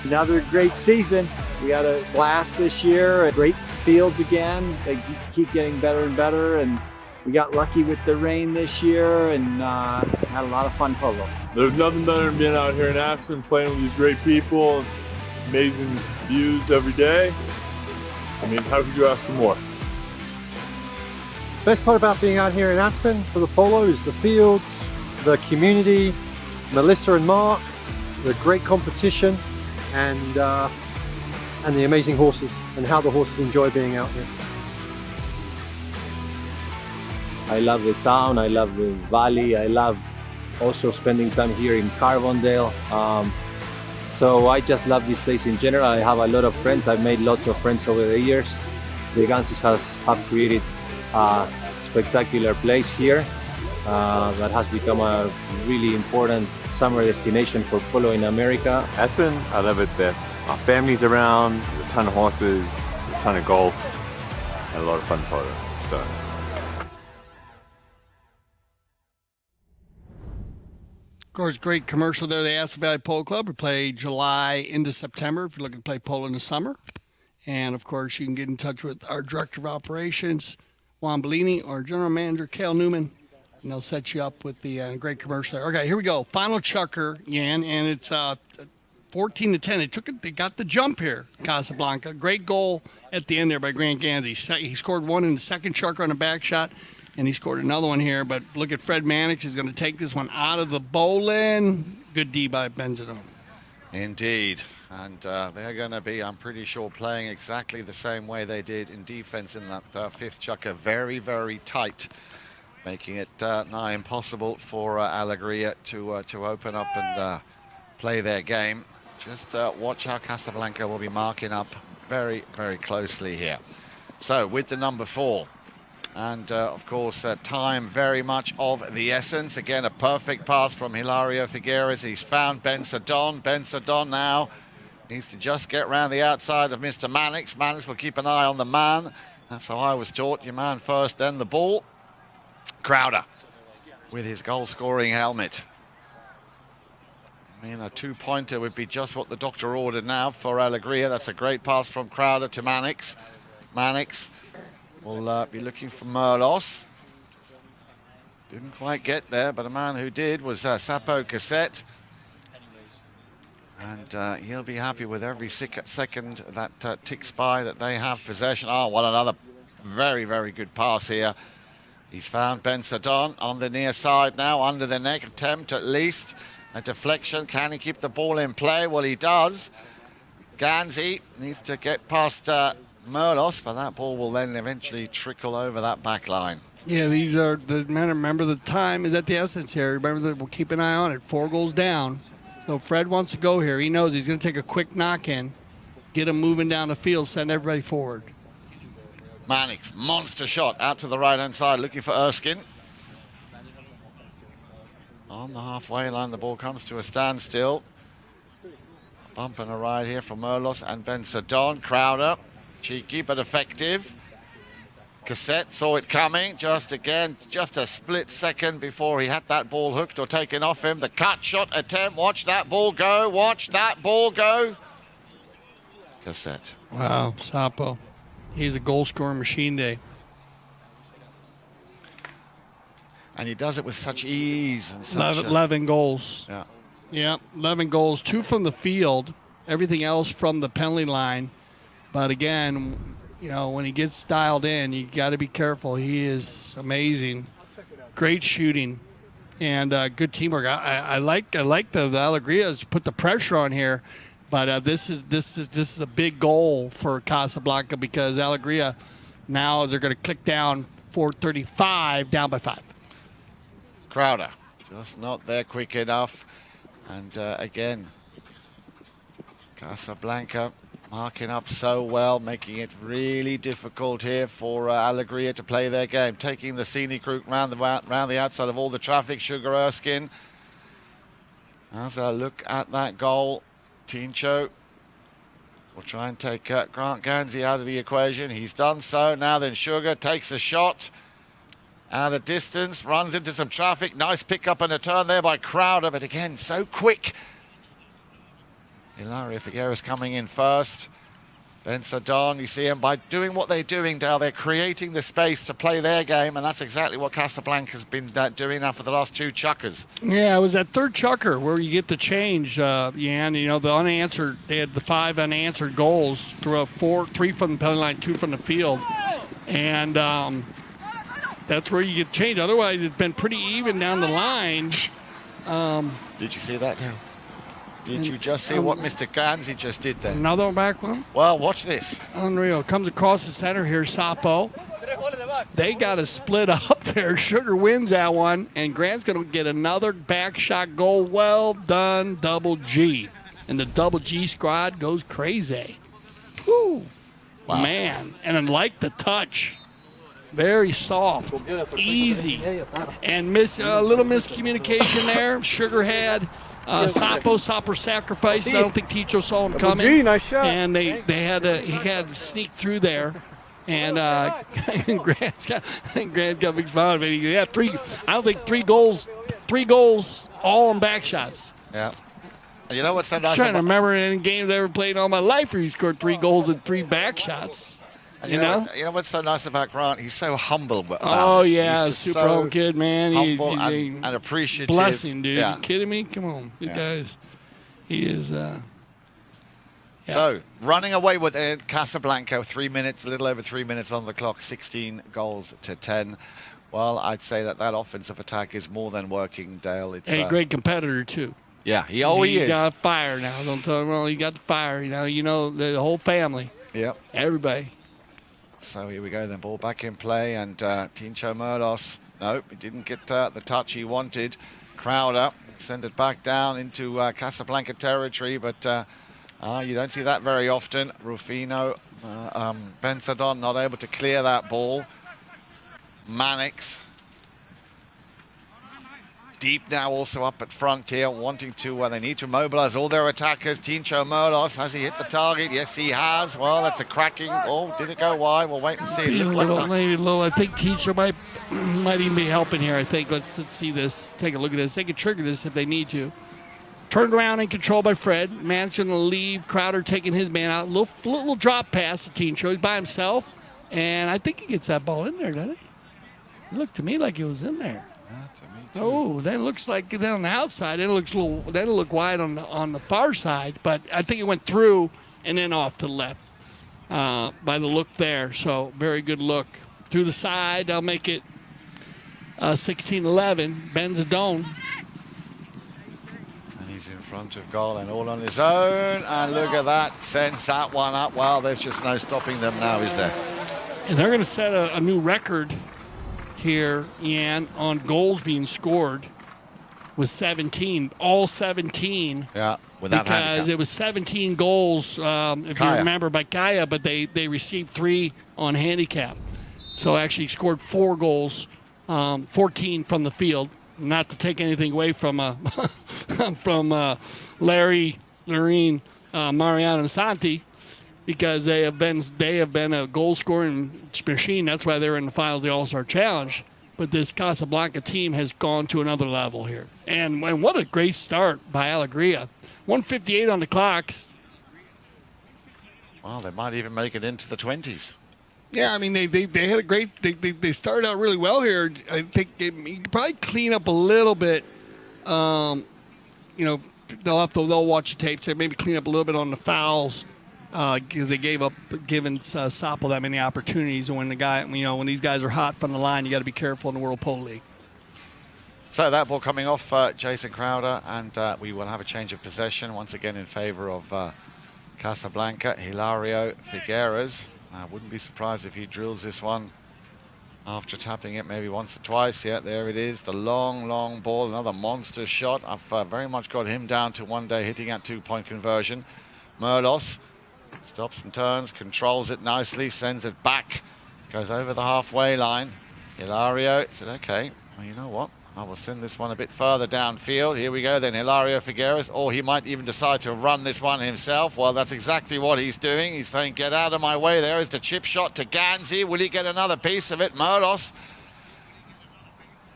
Another great season. We had a blast this year. Great fields again. They keep getting better and better. And we got lucky with the rain this year and had a lot of fun polo. There's nothing better than being out here in Aspen, playing with these great people, amazing views every day. I mean, how could you ask for more? Best part about being out here in Aspen for the polo is the fields, the community, Melissa and Mark, the great competition, and the amazing horses and how the horses enjoy being out here. I love the town, I love the valley, I love also spending time here in Carbondale. So I just love this place in general. I have a lot of friends, I've made lots of friends over the years. The Ganses have created a spectacular place here that has become a really important summer destination for polo in America. Aspen, I love it that our family's around, there's a ton of horses, a ton of golf, and a lot of fun polo. So. Of course, great commercial there. They asked about Polo Club. We play July into September if you're looking to play polo in the summer. And, of course, you can get in touch with our Director of Operations, Juan Bellini, or General Manager, Cale Newman, and they'll set you up with the great commercial there. Okay, here we go. Final Chukker, Jan, and it's 14-10. They got the jump here, Casablanca. Great goal at the end there by Grant Gansey. He scored one in the second Chukker on a back shot, and he scored another one here. But look at Fred Mannix. He's going to take this one out of the bowling. Good D by Benzedon. Indeed. And they're going to be, I'm pretty sure, playing exactly the same way they did in defense in that fifth Chukker. Very, very tight, making it nigh impossible for Alegria to open up and play their game. Just watch how Casablanca will be marking up very, very closely here. So with the number 4, and of course time very much of the essence. Again, a perfect pass from Hilario Figueres. He's found Benzedon. Benzedon now needs to just get around the outside of Mr. Mannix. Mannix will keep an eye on the man. That's how I was taught. Your man first, then the ball. Crowder with his goal-scoring helmet. I mean, a 2-pointer would be just what the doctor ordered now for Alegria. That's a great pass from Crowder to Mannix. Mannix will be looking for Merlos. Didn't quite get there, but a man who did was Sapo Cassette. And he'll be happy with every second that ticks by that they have possession. Oh, what another very, very good pass here. He's found Benzedon on the near side now, under the neck attempt at least. A deflection. Can he keep the ball in play? Well, he does. Ganzi needs to get past Merlos, but that ball will then eventually trickle over that back line. Yeah, these are the men. Remember, the time is at the essence here. Remember that we'll keep an eye on it. 4 goals down. So Fred wants to go here. He knows he's going to take a quick knock in, get him moving down the field, send everybody forward. Mannix, monster shot out to the right-hand side, looking for Erskine. On the halfway line, the ball comes to a standstill. Bump and a ride here from Merlos and Ben Sadon. Crowder, cheeky but effective. Cassette saw it coming just a split second before he had that ball hooked or taken off him. The cut shot attempt, watch that ball go, watch that ball go. Cassette. Wow, Sapo. He's a goal-scoring machine today. And he does it with such ease and such 11 goals. Yeah. Yeah, 11 goals, 2 from the field, everything else from the penalty line. But again, you know, when he gets dialed in, you got to be careful. He is amazing. Great shooting and good teamwork. I like the Alegria put the pressure on here, but this is a big goal for Casablanca because Alegria now they're going to click down 4:35, down by 5. Crowder just not there quick enough. And again, Casablanca marking up so well, making it really difficult here for Alegria to play their game. Taking the scenic route round the outside of all the traffic. Chukker Erskine. As I look at that goal, Tincho will try and take Grant Ganzi out of the equation. He's done so. Now then, Chukker takes a shot. Out of distance, runs into some traffic. Nice pick up and a turn there by Crowder, but again, so quick. Ilaria Figueres coming in first. Ben Sadon, you see him by doing what they're doing, Dale. They're creating the space to play their game, and that's exactly what Casablanca's been doing now for the last 2 chukkers. Yeah, it was that third chukker where you get the change, Jan. You know, the unanswered, they had the 5 unanswered goals, threw up 3 from the penalty line, 2 from the field. And that's where you get changed. Otherwise, it's been pretty even down the line. Did you see that, Dale? Did you just see what Mr. Ganzi just did there? Another back one? Well, watch this. Unreal. Comes across the center here, Sapo. They got to split up there. Chukker wins that one, and Grant's going to get another back shot goal. Well done, Double G. And the Double G squad goes crazy. Woo. Wow. Man, and I like the touch. Very soft, easy, and a little miscommunication there. Chukker had Sapo sacrificed. I don't think Ticho saw him coming, and he had to sneak through there. And Grant's got big fun of it. He had 3. I don't think 3 goals, all on back shots. Yeah. And you know what's so nice? I'm trying to remember any games I ever played in all my life where he scored 3 goals and 3 back shots. You know what's so nice about Grant? He's so humble. Oh, yeah, super so humble kid, man. Humble and appreciative. Blessing, dude. Yeah. You kidding me? Come on. Good guys. He is. Yeah. So, running away with it, Casablanca, 3 minutes, a little over 3 minutes on the clock, 16 goals to 10. Well, I'd say that offensive attack is more than working, Dale. It's a great competitor, too. Yeah, he is. He got fire now. Don't tell him wrong. He got the fire. You know, the whole family. Yep. Everybody. So here we go, then ball back in play, and Tincho Merlos, nope, he didn't get the touch he wanted. Crowder, send it back down into Casablanca territory, but you don't see that very often. Rufino, Ben Sadon not able to clear that ball. Mannix. Deep now also up at front here, wanting to, they need to mobilize all their attackers. Tincho Merlos, has he hit the target? Yes, he has. Well, that's a cracking. Oh, did it go wide? We'll wait and see. Maybe a little. I think Tincho might even be helping here. I think. Let's see this. Take a look at this. They can trigger this if they need to. Turned around and controlled by Fred. Man's going to leave. Crowder taking his man out. Little drop pass to Tincho. He's by himself. And I think he gets that ball in there, doesn't he? It looked to me like it was in there. Oh, that looks like that on the outside. It looks that'll look wide on the far side, but I think it went through and then off to the left by the look there. So very good look through the side. I'll make it 16-11. Ben Zadone. He's in front of goal and all on his own. And look at that, sends that one up. Well, there's just no stopping them now, is there? And they're going to set a new record here, Ian, on goals being scored with 17, all 17. Yeah, without because handicap. it was 17 goals, if you remember, by Kaya, but they received 3 on handicap. So actually scored 4 goals, 14 from the field. Not to take anything away from Larry, Lorene, Mariano, and Santi, because they have been a goal scoring machine. That's why they're in the finals of the All-Star Challenge. But this Casablanca team has gone to another level here. And what a great start by Alegria. 1:58 on the clocks. Well, they might even make it into the 20s. Yeah, I mean, they had a great, they started out really well here. I think you could probably clean up a little bit. They'll watch the tape, so maybe clean up a little bit on the fouls, because they giving Sapo that many opportunities. And when these guys are hot from the line, you got to be careful in the World Polo League. So that ball coming off Jason Crowder, and we will have a change of possession once again in favor of Casablanca. Hilario Figueres. I wouldn't be surprised if he drills this one after tapping it maybe once or twice. Yeah, there it is. The long, long ball. Another monster shot. I've very much got him down to one day hitting at 2-point conversion. Merlos stops and turns, controls it nicely, sends it back, goes over the halfway line. Hilario said, okay, well, you know what? I will send this one a bit further downfield. Here we go then, Hilario Figueres. Or he might even decide to run this one himself. Well, that's exactly what he's doing. He's saying, get out of my way. There is the chip shot to Ganzi. Will he get another piece of it? Merlos.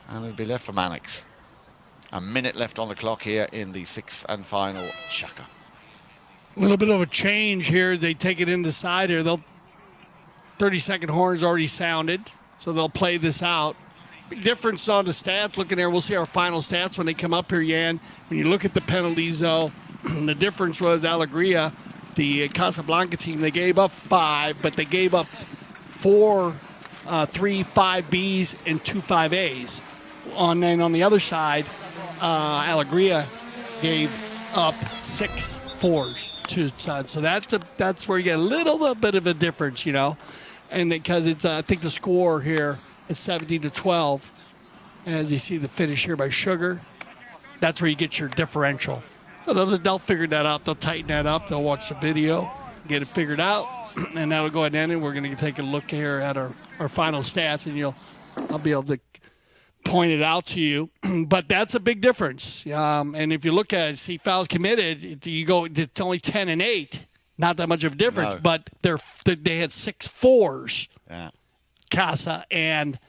And it'll be left for Mannix. A minute left on the clock here in the 6th and final Chukker. A little bit of a change here. They take it in the side here. 30-second horn's already sounded, so they'll play this out. Big difference on the stats. Looking there, we'll see our final stats when they come up here, Jan. When you look at the penalties, though, the difference was Alegria, the Casablanca team, they gave up 5, but they gave up 4 3 5Bs and 2 5As. On the other side, Alegria gave up 6 4s to sides. So that's where you get a little bit of a difference, and because it's I think the score here. It's 17-12. As you see the finish here by Chukker, that's where you get your differential. So they'll figure that out. They'll tighten that up. They'll watch the video, get it figured out, and that'll go ahead and end it. We're going to take a look here at our final stats, and I'll be able to point it out to you. But that's a big difference. And if you look at it, see fouls committed, it's only 10 and 8. Not that much of a difference, no. But they had 6 4s. Yeah. Casa, and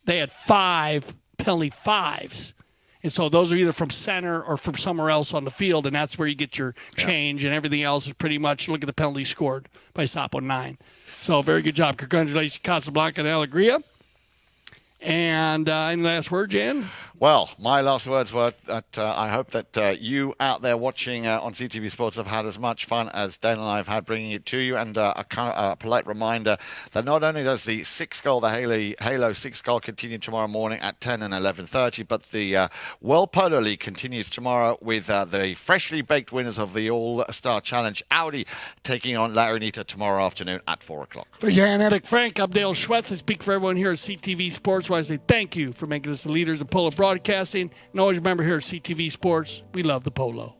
they had 5 penalty 5s. And so those are either from center or from somewhere else on the field, and that's where you get your change, and everything else is pretty much, look at the penalty scored by Sapo 9. So very good job. Congratulations, Casablanca and Alegria. And any last word, Jan? Well, my last words were that I hope that you out there watching on CTV Sports have had as much fun as Dan and I have had bringing it to you. And a polite reminder that not only does the 6-goal, the Halo 6-goal continue tomorrow morning at 10 and 11:30, but the World Polo League continues tomorrow with the freshly baked winners of the All-Star Challenge, Audi, taking on La Unita tomorrow afternoon at 4 o'clock. For Jan Eddick Frank, I'm Dale Schwetz. I speak for everyone here at CTV Sports. I say thank you for making us the leaders of polo broadcasting. And always remember here at CTV Sports, we love the polo.